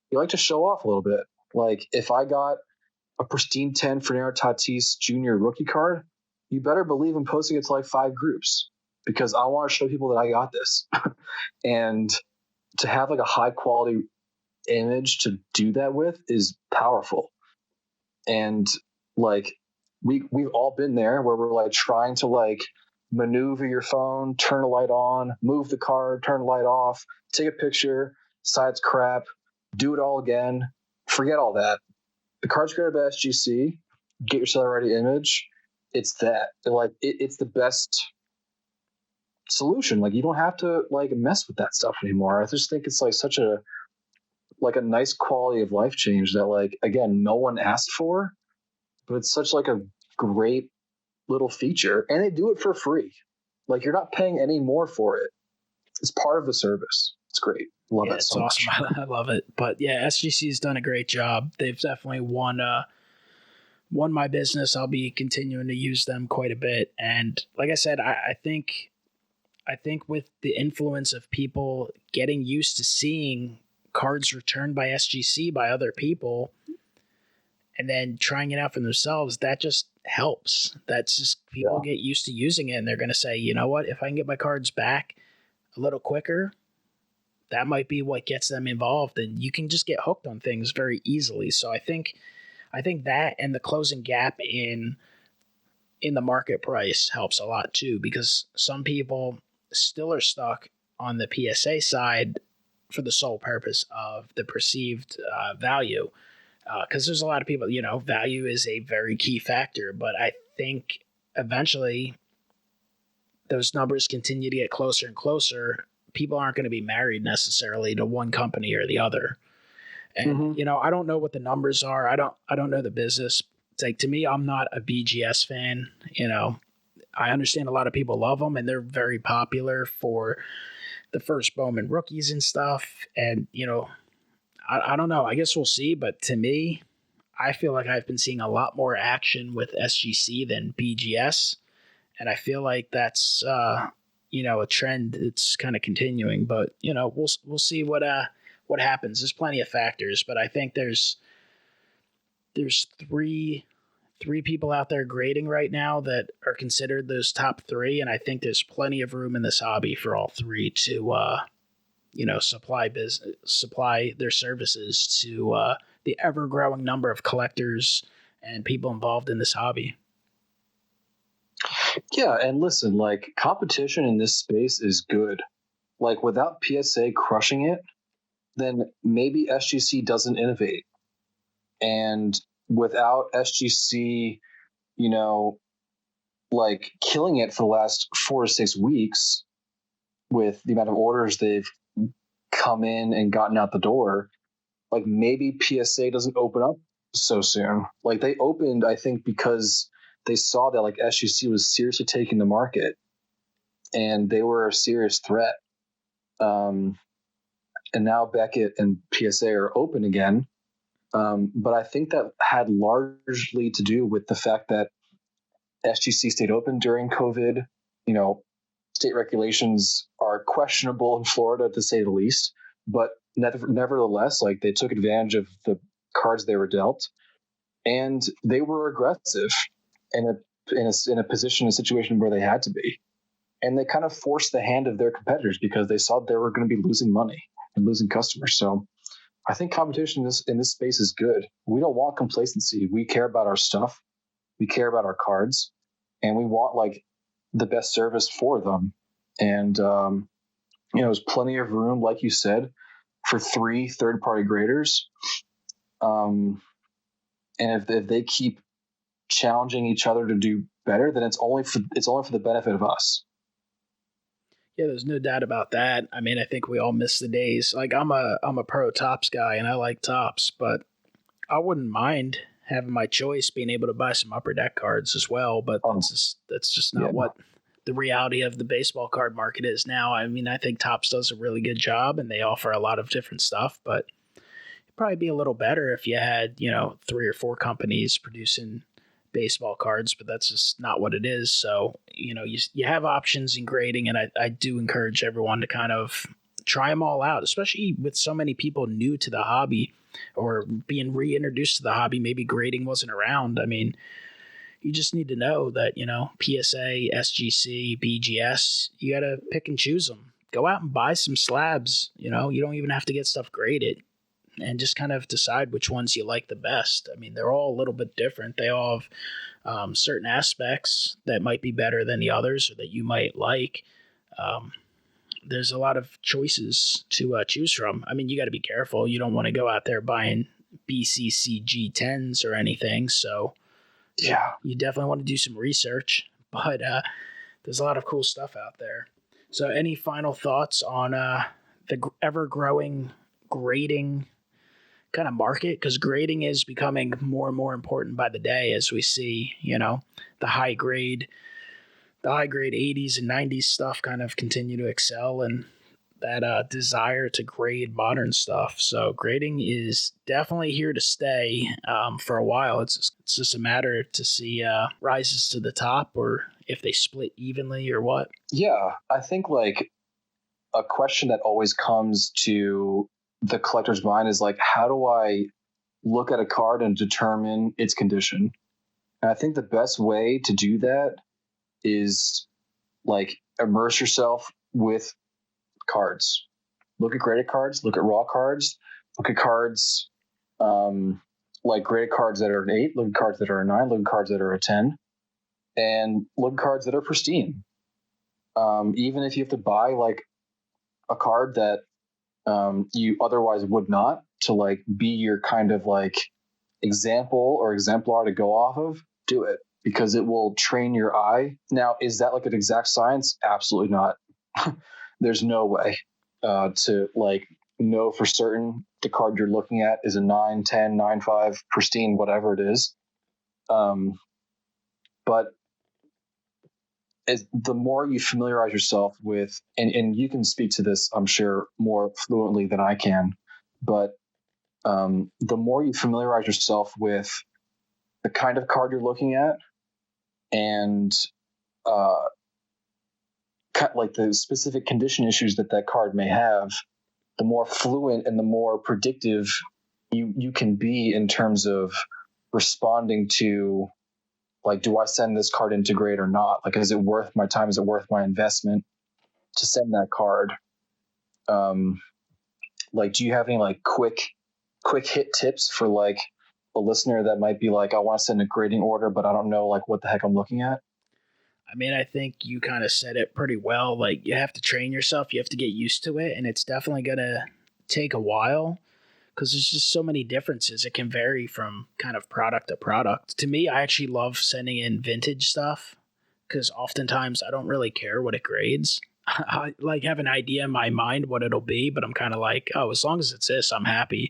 you like to show off a little bit. Like, if I got a pristine 10 Fernando Tatis Jr. rookie card, you better believe I'm posting it to like 5 groups, because I want to show people that I got this. And to have like a high quality image to do that with is powerful. And like, we've all been there where we're like trying to like maneuver your phone, turn the light on, move the card, turn the light off, take a picture, side's crap, do it all again, forget all that. The card's created by SGC, get your seller ready image. It's that. Like, it's the best solution. Like, you don't have to like mess with that stuff anymore. I just think it's like such a nice quality of life change that, like, again, no one asked for, but it's such like a great little feature, and they do it for free. Like, you're not paying any more for it. It's part of the service. It's great. Love it so much. Awesome. I love it. But yeah, SGC's done a great job. They've definitely won my business. I'll be continuing to use them quite a bit. And like I said, I think with the influence of people getting used to seeing cards returned by SGC by other people, and then trying it out for themselves, that just helps. That's just people get used to using it, and they're going to say, you know what, if I can get my cards back a little quicker, that might be what gets them involved, and you can just get hooked on things very easily. So I think that and the closing gap in the market price helps a lot too, because some people still are stuck on the PSA side for the sole purpose of the perceived value. Because there's a lot of people, value is a very key factor, but I think eventually those numbers continue to get closer and closer. People aren't going to be married necessarily to one company or the other. And, I don't know what the numbers are. I don't know the business. It's like, to me, I'm not a BGS fan. I understand a lot of people love them and they're very popular for the first Bowman rookies and stuff. And, I don't know. I guess we'll see. But to me, I feel like I've been seeing a lot more action with SGC than BGS. And I feel like that's, a trend that's kind of continuing. But, we'll see what happens. There's plenty of factors, but I think there's three people out there grading right now that are considered those top three. And I think there's plenty of room in this hobby for all three to, supply their services to the ever-growing number of collectors and people involved in this hobby. Yeah, and listen, like, competition in this space is good. Like, without PSA crushing it, then maybe SGC doesn't innovate. And without SGC, like, killing it for the last 4 to 6 weeks with the amount of orders they've come in and gotten out the door, like, maybe PSA doesn't open up so soon. Like, they opened, I think, because they saw that, like, SGC was seriously taking the market and they were a serious threat. And now Beckett and PSA are open again. But I think that had largely to do with the fact that SGC stayed open during COVID. State regulations are questionable in Florida, to say the least. But nevertheless, like, they took advantage of the cards they were dealt, and they were aggressive in a situation where they had to be. And they kind of forced the hand of their competitors because they saw they were going to be losing money and losing customers. So I think competition in this space is good. We don't want complacency. We care about our stuff. We care about our cards, and we want, like, the best service for them. And, there's plenty of room, like you said, for 3 third-party graders. And if they keep challenging each other to do better, then it's only for the benefit of us. Yeah, there's no doubt about that. I mean, I think we all miss the days. Like, I'm a pro Topps guy and I like Topps, but I wouldn't mind having my choice, being able to buy some Upper Deck cards as well. But that's just not what the reality of the baseball card market is now. I mean, I think Topps does a really good job and they offer a lot of different stuff, but it'd probably be a little better if you had, 3 or 4 companies producing baseball cards, but that's just not what it is. So, you have options in grading, and I do encourage everyone to kind of try them all out, especially with so many people new to the hobby or being reintroduced to the hobby. Maybe grading wasn't around. I mean, you just need to know that, PSA, SGC, BGS, you got to pick and choose them. Go out and buy some slabs. You don't even have to get stuff graded, and just kind of decide which ones you like the best. I mean, they're all a little bit different. They all have certain aspects that might be better than the others or that you might like. There's a lot of choices to choose from. I mean, you got to be careful. You don't want to go out there buying BCCG 10s or anything. So yeah, you definitely want to do some research, but there's a lot of cool stuff out there. So any final thoughts on the ever-growing grading kind of market? Because grading is becoming more and more important by the day as we see, the high grade 80s and 90s stuff kind of continue to excel, and that desire to grade modern stuff. So grading is definitely here to stay for a while. It's just a matter to see rises to the top, or if they split evenly or what. Yeah, I think, like, a question that always comes to the collector's mind is, like, how do I look at a card and determine its condition. And I think the best way to do that is like immerse yourself with cards. Look at graded cards, look at raw cards, look at cards like graded cards that are an 8, look at cards that are a 9, look at cards that are a 10, and look at cards that are pristine. Even if you have to buy like a card that you otherwise would not, to like be your kind of like example or exemplar to go off of, do it, because it will train your eye. Now, is that like an exact science? Absolutely not. There's no way to like know for certain the card you're looking at is a 9, 10, 9, 5, pristine, whatever it is. But as the more you familiarize yourself with, and you can speak to this, I'm sure, more fluently than I can, but the more you familiarize yourself with the kind of card you're looking at and like the specific condition issues that card may have, the more fluent and the more predictive you can be in terms of responding to, like, do I send this card into grade or not? Like, is it worth my time? Is it worth my investment to send that card? Like, do you have any like quick hit tips for like a listener that might be like, I want to send a grading order, but I don't know like what the heck I'm looking at? I mean, I think you kind of said it pretty well. Like, you have to train yourself. You have to get used to it. And it's definitely going to take a while because there's just so many differences. It can vary from kind of product to product. To me, I actually love sending in vintage stuff because oftentimes I don't really care what it grades. I like have an idea in my mind what it'll be, but I'm kind of like, oh, as long as it's this, I'm happy.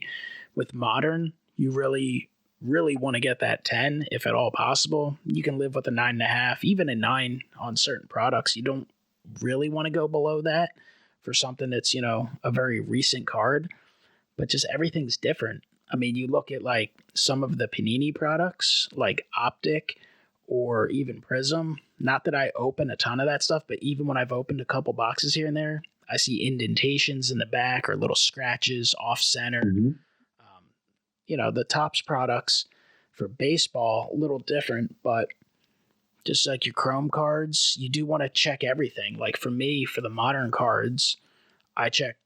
With modern, you really want to get that 10 if at all possible. You can live with a 9.5, even a 9 on certain products. You don't really want to go below that for something that's, a very recent card, but just everything's different. I mean, you look at like some of the Panini products like Optic or even Prism. Not that I open a ton of that stuff, but even when I've opened a couple boxes here and there, I see indentations in the back or little scratches off center. Mm-hmm. The Topps products for baseball, a little different, but just like your Chrome cards, you do want to check everything. Like for me, for the modern cards, I check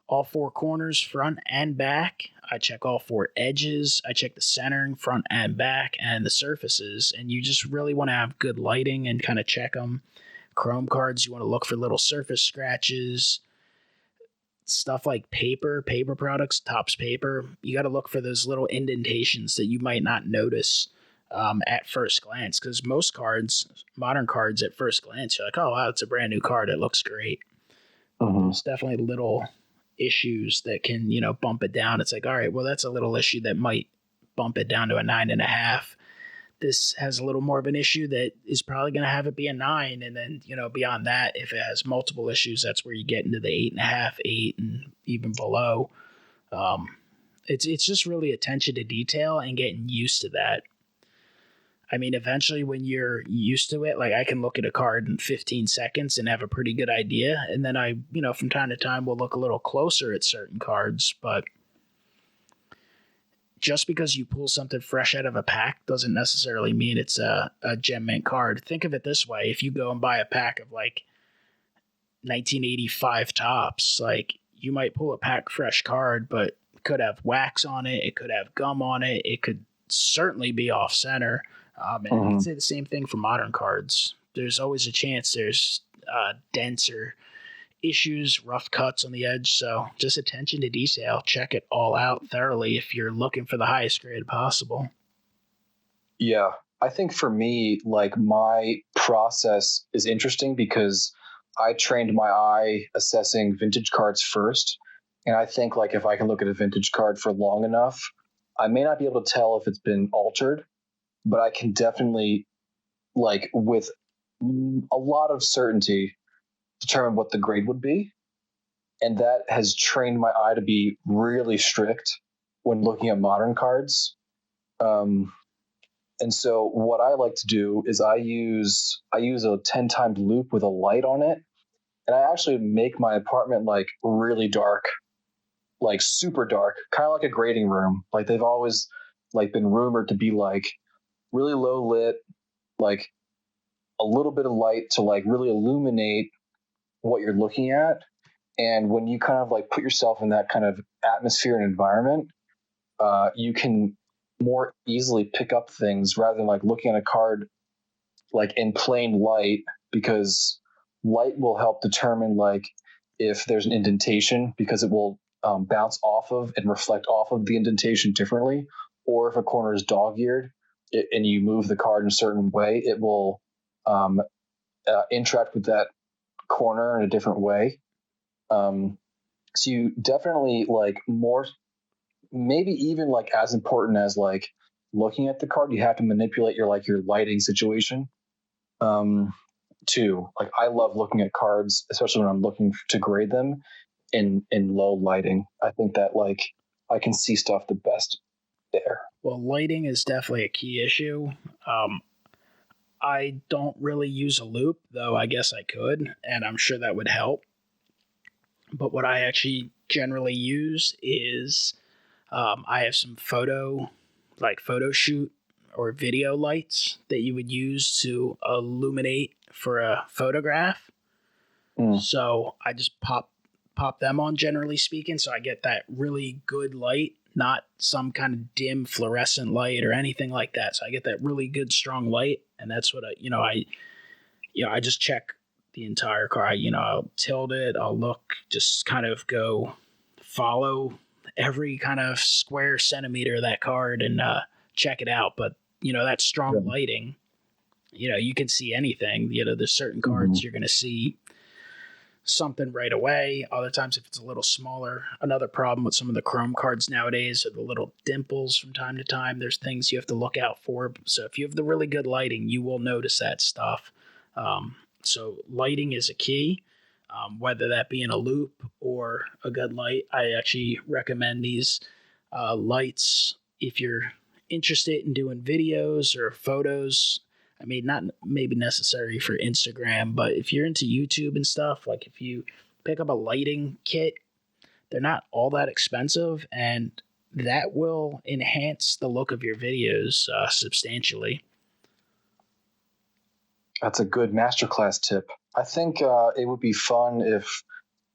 all 4 corners, front and back. I check all 4 edges. I check the centering, front and back, and the surfaces. And you just really want to have good lighting and kind of check them. Chrome cards, you want to look for little surface scratches. Stuff like paper products, Topps paper, you got to look for those little indentations that you might not notice at first glance. Because most cards, modern cards, at first glance, you're like, oh, wow, it's a brand new card. It looks great. There's definitely little issues that can, bump it down. It's like, all right, well, that's a little issue that might bump it down to a 9.5. This has a little more of an issue that is probably going to have it be a 9. And then, beyond that, if it has multiple issues, that's where you get into the 8.5, 8, and even below. It's just really attention to detail and getting used to that. I mean, eventually when you're used to it, like I can look at a card in 15 seconds and have a pretty good idea. And then I, from time to time will look a little closer at certain cards, but just because you pull something fresh out of a pack doesn't necessarily mean it's a gem mint card. Think of it this way. If you go and buy a pack of like 1985 Topps, like you might pull a pack fresh card, but it could have wax on it. It could have gum on it. It could certainly be off center. And you can say the same thing for modern cards. There's always a chance there's dents or issues, rough cuts on the edge. So just attention to detail. Check it all out thoroughly if you're looking for the highest grade possible. Yeah. I think for me, like my process is interesting because I trained my eye assessing vintage cards first. And I think like if I can look at a vintage card for long enough, I may not be able to tell if it's been altered, but I can definitely like with a lot of certainty determine what the grade would be. And that has trained my eye to be really strict when looking at modern cards. And so what I like to do is I use a 10 times loop with a light on it. And I actually make my apartment like really dark like super dark, kind of like a grading room. Like they've always like been rumored to be like really low lit, like a little bit of light to like really illuminate what you're looking at. And when you kind of like put yourself in that kind of atmosphere and environment, you can more easily pick up things rather than like looking at a card like in plain light, because light will help determine like if there's an indentation, because it will bounce off of and reflect off of the indentation differently. Or if a corner is dog-eared and you move the card in a certain way, it will interact with that corner in a different way. So you definitely like more, maybe even like as important as like looking at the card, you have to manipulate your lighting situation too. Like I love looking at cards, especially when I'm looking to grade them in low lighting. I think that like I can see stuff the best there. Well, lighting is definitely a key issue. I don't really use a loop, though I guess I could, and I'm sure that would help. But what I actually generally use is I have some photo shoot or video lights that you would use to illuminate for a photograph. So I just pop them on, generally speaking, so I get that really good light, not some kind of dim fluorescent light or anything like that. So I get that really good strong light, and that's what I just check the entire car. I'll tilt it, I'll look, just kind of go follow every kind of square centimeter of that card and check it out. But that strong lighting, you can see anything. There's certain cards you're going to see something right away. Other times, if it's a little smaller, another problem with some of the chrome cards nowadays are the little dimples from time to time. There's things you have to look out for. So if you have the really good lighting, you will notice that stuff. So lighting is a key, whether that be in a loop or a good light. I actually recommend these lights if you're interested in doing videos or photos. I mean, not maybe necessary for Instagram, but if you're into YouTube and stuff, like if you pick up a lighting kit, they're not all that expensive, and that will enhance the look of your videos substantially. That's a good masterclass tip. I think it would be fun if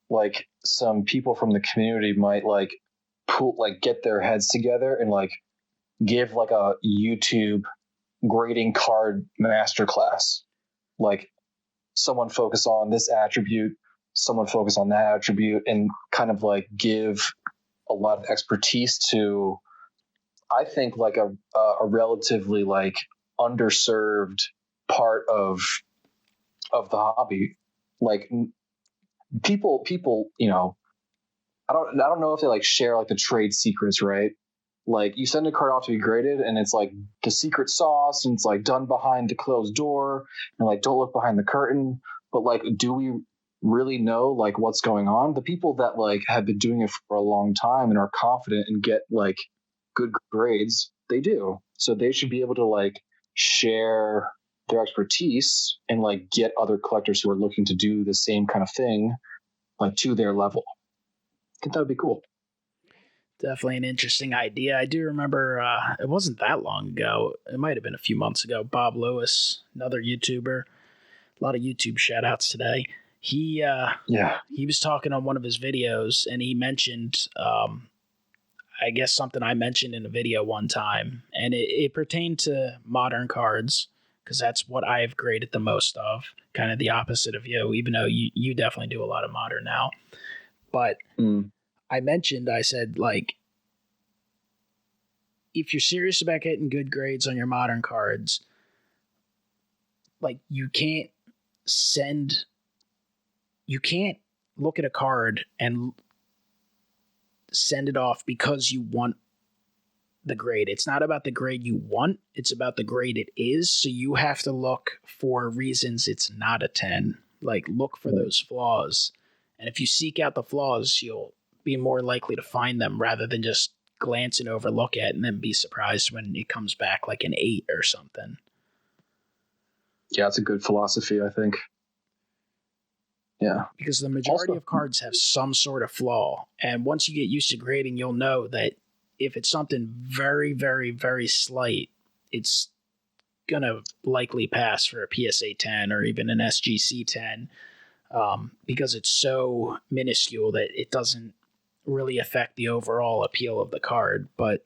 like some people from the community might get their heads together and like give like a YouTube grading card masterclass. Like someone focus on this attribute, someone focus on that attribute, and kind of like give a lot of expertise to, I think, like a relatively like underserved part of the hobby. Like people, I don't know if they like share like the trade secrets, right? Like you send a card off to be graded and it's like the secret sauce and it's like done behind the closed door and like don't look behind the curtain. But like, do we really know like what's going on? The people that like have been doing it for a long time and are confident and get like good grades, they do. So they should be able to like share their expertise and like get other collectors who are looking to do the same kind of thing like to their level. I think that would be cool. Definitely an interesting idea. I do remember it wasn't that long ago. It might have been a few months ago. Bob Lewis, another YouTuber, a lot of YouTube shout outs today. He was talking on one of his videos and he mentioned, I guess something I mentioned in a video one time, and it pertained to modern cards because that's what I've graded the most of, kind of the opposite of you, even though you definitely do a lot of modern now. But I said, like, if you're serious about getting good grades on your modern cards, like you can't look at a card and send it off because you want the grade. It's not about the grade you want, it's about the grade it is. So you have to look for reasons it's not a 10. Like look for those flaws. And if you seek out the flaws, you'll be more likely to find them rather than just glance and overlook it and then be surprised when it comes back like an 8 or something. Yeah, it's a good philosophy, I think. Yeah. Because the majority of cards have some sort of flaw. And once you get used to grading, you'll know that if it's something very, very, very slight, it's going to likely pass for a PSA 10 or even an SGC 10, because it's so minuscule that it doesn't really affect the overall appeal of the card. But,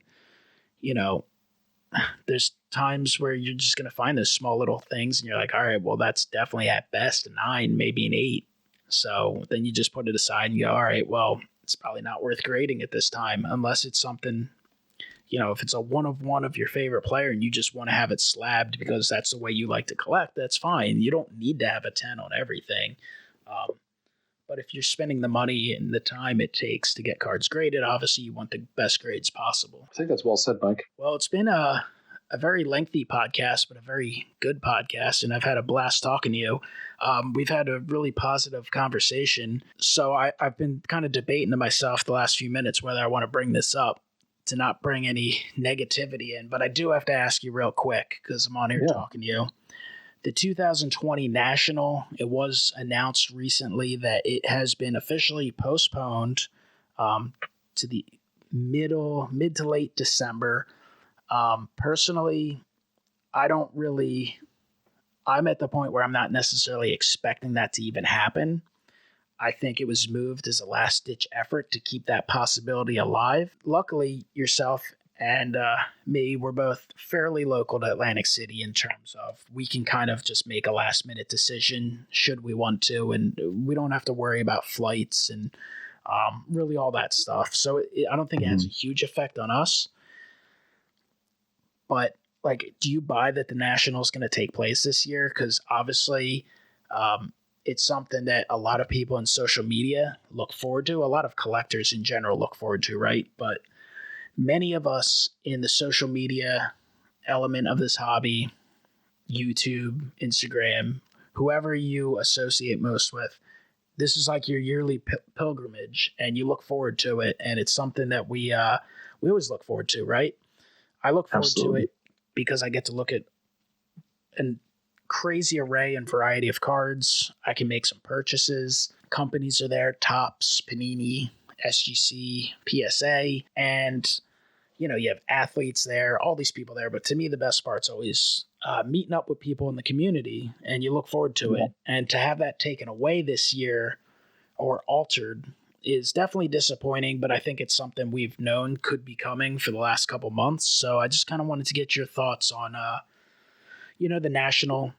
there's times where you're just going to find those small little things and you're like, all right, well, that's definitely at best a 9, maybe an 8. So then you just put it aside and go, all right, well, it's probably not worth grading at this time unless it's something, if it's a one of your favorite player and you just want to have it slabbed because that's the way you like to collect, that's fine. You don't need to have a 10 on everything. But if you're spending the money and the time it takes to get cards graded, obviously you want the best grades possible. I think that's well said, Mike. Well, it's been a very lengthy podcast, but a very good podcast, and I've had a blast talking to you. We've had a really positive conversation, so I've been kind of debating to myself the last few minutes whether I want to bring this up to not bring any negativity in, but I do have to ask you real quick because I'm on here talking to you. The 2020 National, it was announced recently that it has been officially postponed to the mid to late December. Personally, I'm at the point where I'm not necessarily expecting that to even happen. I think it was moved as a last-ditch effort to keep that possibility alive. Luckily, yourself and me, we're both fairly local to Atlantic City in terms of we can kind of just make a last-minute decision should we want to, and we don't have to worry about flights and really all that stuff. So I don't think it has a huge effect on us. But, do you buy that the National is going to take place this year? Because obviously it's something that a lot of people in social media look forward to. A lot of collectors in general look forward to, right? But many of us in the social media element of this hobby, YouTube, Instagram, whoever you associate most with, this is like your yearly pilgrimage, and you look forward to it, and it's something that we always look forward to, right? I look forward to it because I get to look at a crazy array and variety of cards. I can make some purchases. Companies are there, Topps, Panini, SGC, PSA, and you have athletes there, all these people there. But to me, the best part's always meeting up with people in the community, and you look forward to it. And to have that taken away this year or altered is definitely disappointing, but I think it's something we've known could be coming for the last couple months. So I just kind of wanted to get your thoughts on, the National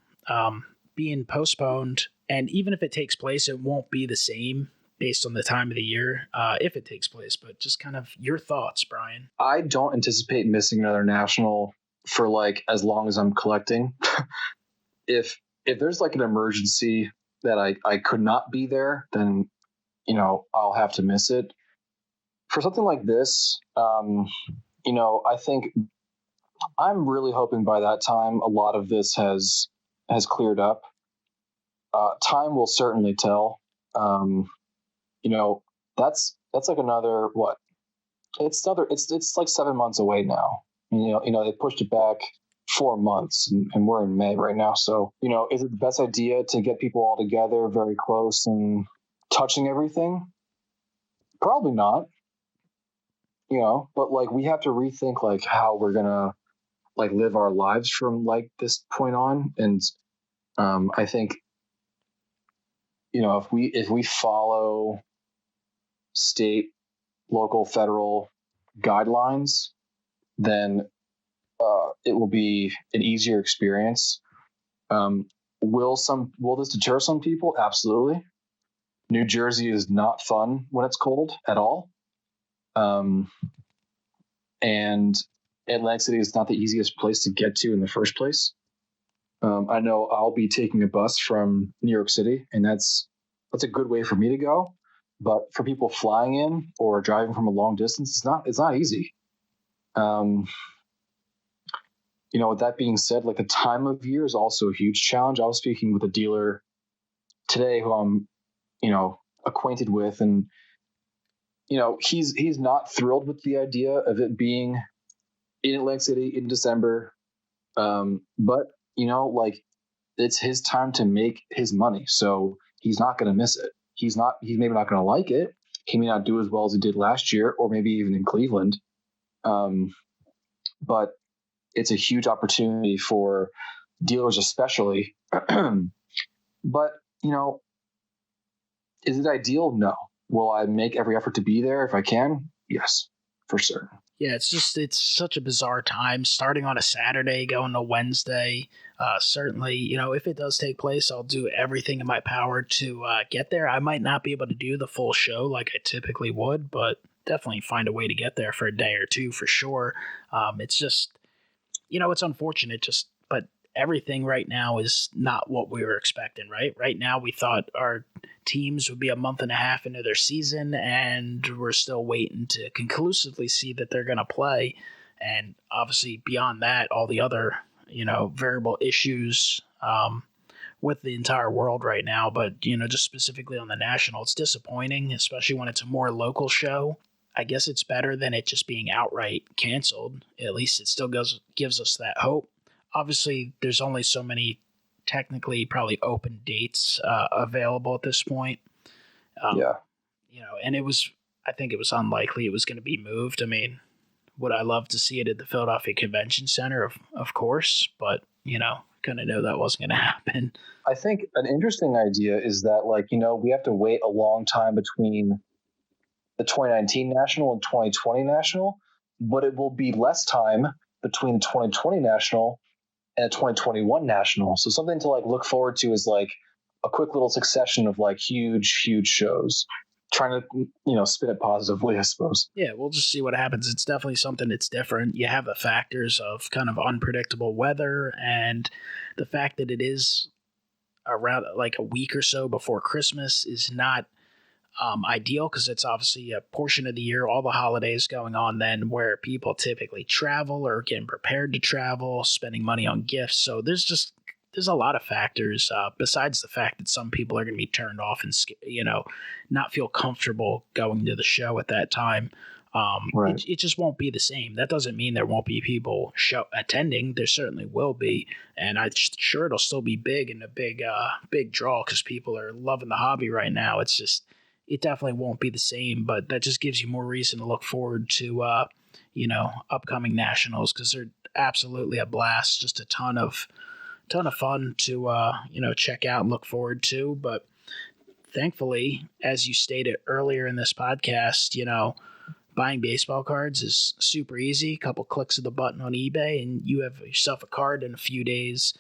being postponed. And even if it takes place, it won't be the same based on the time of the year, if it takes place, but just kind of your thoughts, Brian. I don't anticipate missing another National for as long as I'm collecting. If there's an emergency that I could not be there, then, I'll have to miss it. For something like this, I think I'm really hoping by that time, a lot of this has cleared up. Time will certainly tell. That's another what? It's 7 months away now. They pushed it back 4 months, and we're in May right now. So is it the best idea to get people all together, very close and touching everything? Probably not. But we have to rethink how we're gonna live our lives from this point on, and I think if we follow state, local, federal guidelines, then it will be an easier experience. Will this deter some people? Absolutely. New Jersey is not fun when it's cold at all. And Atlantic City is not the easiest place to get to in the first place. I know I'll be taking a bus from New York City, and that's a good way for me to go. But for people flying in or driving from a long distance, it's not easy. With that being said, the time of year is also a huge challenge. I was speaking with a dealer today who I'm, acquainted with, and he's not thrilled with the idea of it being in Atlantic City in December. But it's his time to make his money. So he's not going to miss it. He's maybe not going to like it. He may not do as well as he did last year, or maybe even in Cleveland. But it's a huge opportunity for dealers, especially. But, is it ideal? No. Will I make every effort to be there if I can? Yes, for certain. Yeah, it's such a bizarre time, starting on a Saturday, going to Wednesday. Certainly, if it does take place, I'll do everything in my power to get there. I might not be able to do the full show like I typically would, but definitely find a way to get there for a day or two for sure. It's just, it's unfortunate, but everything right now is not what we were expecting, right? Right now, we thought our teams would be a month and a half into their season, and we're still waiting to conclusively see that they're going to play. And obviously, beyond that, all the other, variable issues with the entire world right now. But, just specifically on the national, it's disappointing, especially when it's a more local show. I guess it's better than it just being outright canceled. At least it still gives us that hope. Obviously, there's only so many technically probably open dates available at this point. Yeah. And I think it was unlikely it was going to be moved. I mean, would I love to see it at the Philadelphia Convention Center? Of course, but, kind of know that wasn't going to happen. I think an interesting idea is that, we have to wait a long time between the 2019 National and 2020 National, but it will be less time between the 2020 National and a 2021 National. So something to look forward to is a quick little succession of huge shows. Trying to, spin it positively, I suppose. Yeah, we'll just see what happens. It's definitely something that's different. You have the factors of kind of unpredictable weather, and the fact that it is around a week or so before Christmas is not ideal, because it's obviously a portion of the year, all the holidays going on then, where people typically travel or getting prepared to travel, spending money on gifts. So there's a lot of factors besides the fact that some people are going to be turned off and not feel comfortable going to the show at that time. Right. It just won't be the same. That doesn't mean there won't be people attending. There certainly will be, and I'm sure it'll still be big and a big draw, because people are loving the hobby right now. It's just, it definitely won't be the same, but that just gives you more reason to look forward to, upcoming nationals, because they're absolutely a blast. Just a ton of fun to, check out and look forward to. But thankfully, as you stated earlier in this podcast, buying baseball cards is super easy. A couple clicks of the button on eBay and you have yourself a card in a few days.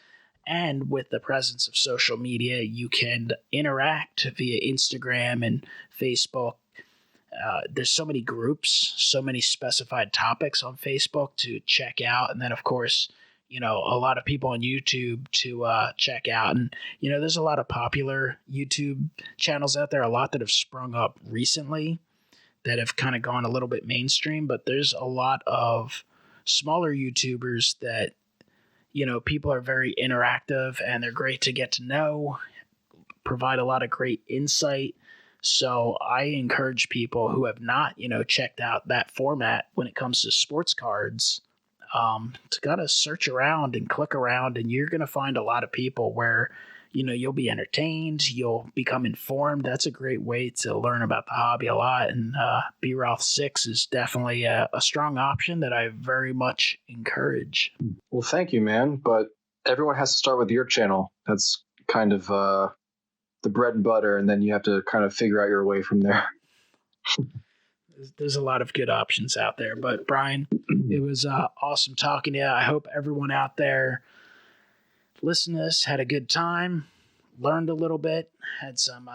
And with the presence of social media, you can interact via Instagram and Facebook. There's so many groups, so many specified topics on Facebook to check out. And then, of course, a lot of people on YouTube to check out. And, there's a lot of popular YouTube channels out there, a lot that have sprung up recently that have kind of gone a little bit mainstream. But there's a lot of smaller YouTubers that, people are very interactive and they're great to get to know, provide a lot of great insight. So I encourage people who have not, checked out that format when it comes to sports cards, to kind of search around and click around, and you're going to find a lot of people where, you'll be entertained, you'll become informed. That's a great way to learn about the hobby a lot. And Roth 6 is definitely a strong option that I very much encourage. Well, thank you, man. But everyone has to start with your channel. That's kind of the bread and butter, and then you have to kind of figure out your way from there. There's a lot of good options out there. But Brian, it was awesome talking to you. I hope everyone out there listening to this had a good time, learned a little bit, had some,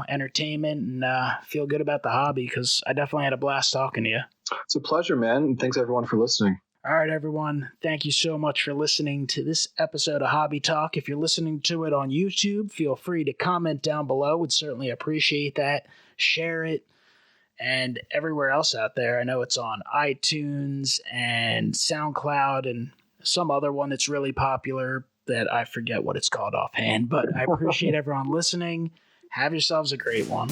entertainment, and feel good about the hobby, because I definitely had a blast talking to you. It's a pleasure, man. And thanks everyone for listening. All right, everyone. Thank you so much for listening to this episode of Hobby Talk. If you're listening to it on YouTube, feel free to comment down below. Would certainly appreciate that. Share it. And everywhere else out there, I know it's on iTunes and Soundcloud and some other one that's really popular that I forget what it's called offhand. But I appreciate everyone listening. Have yourselves a great one.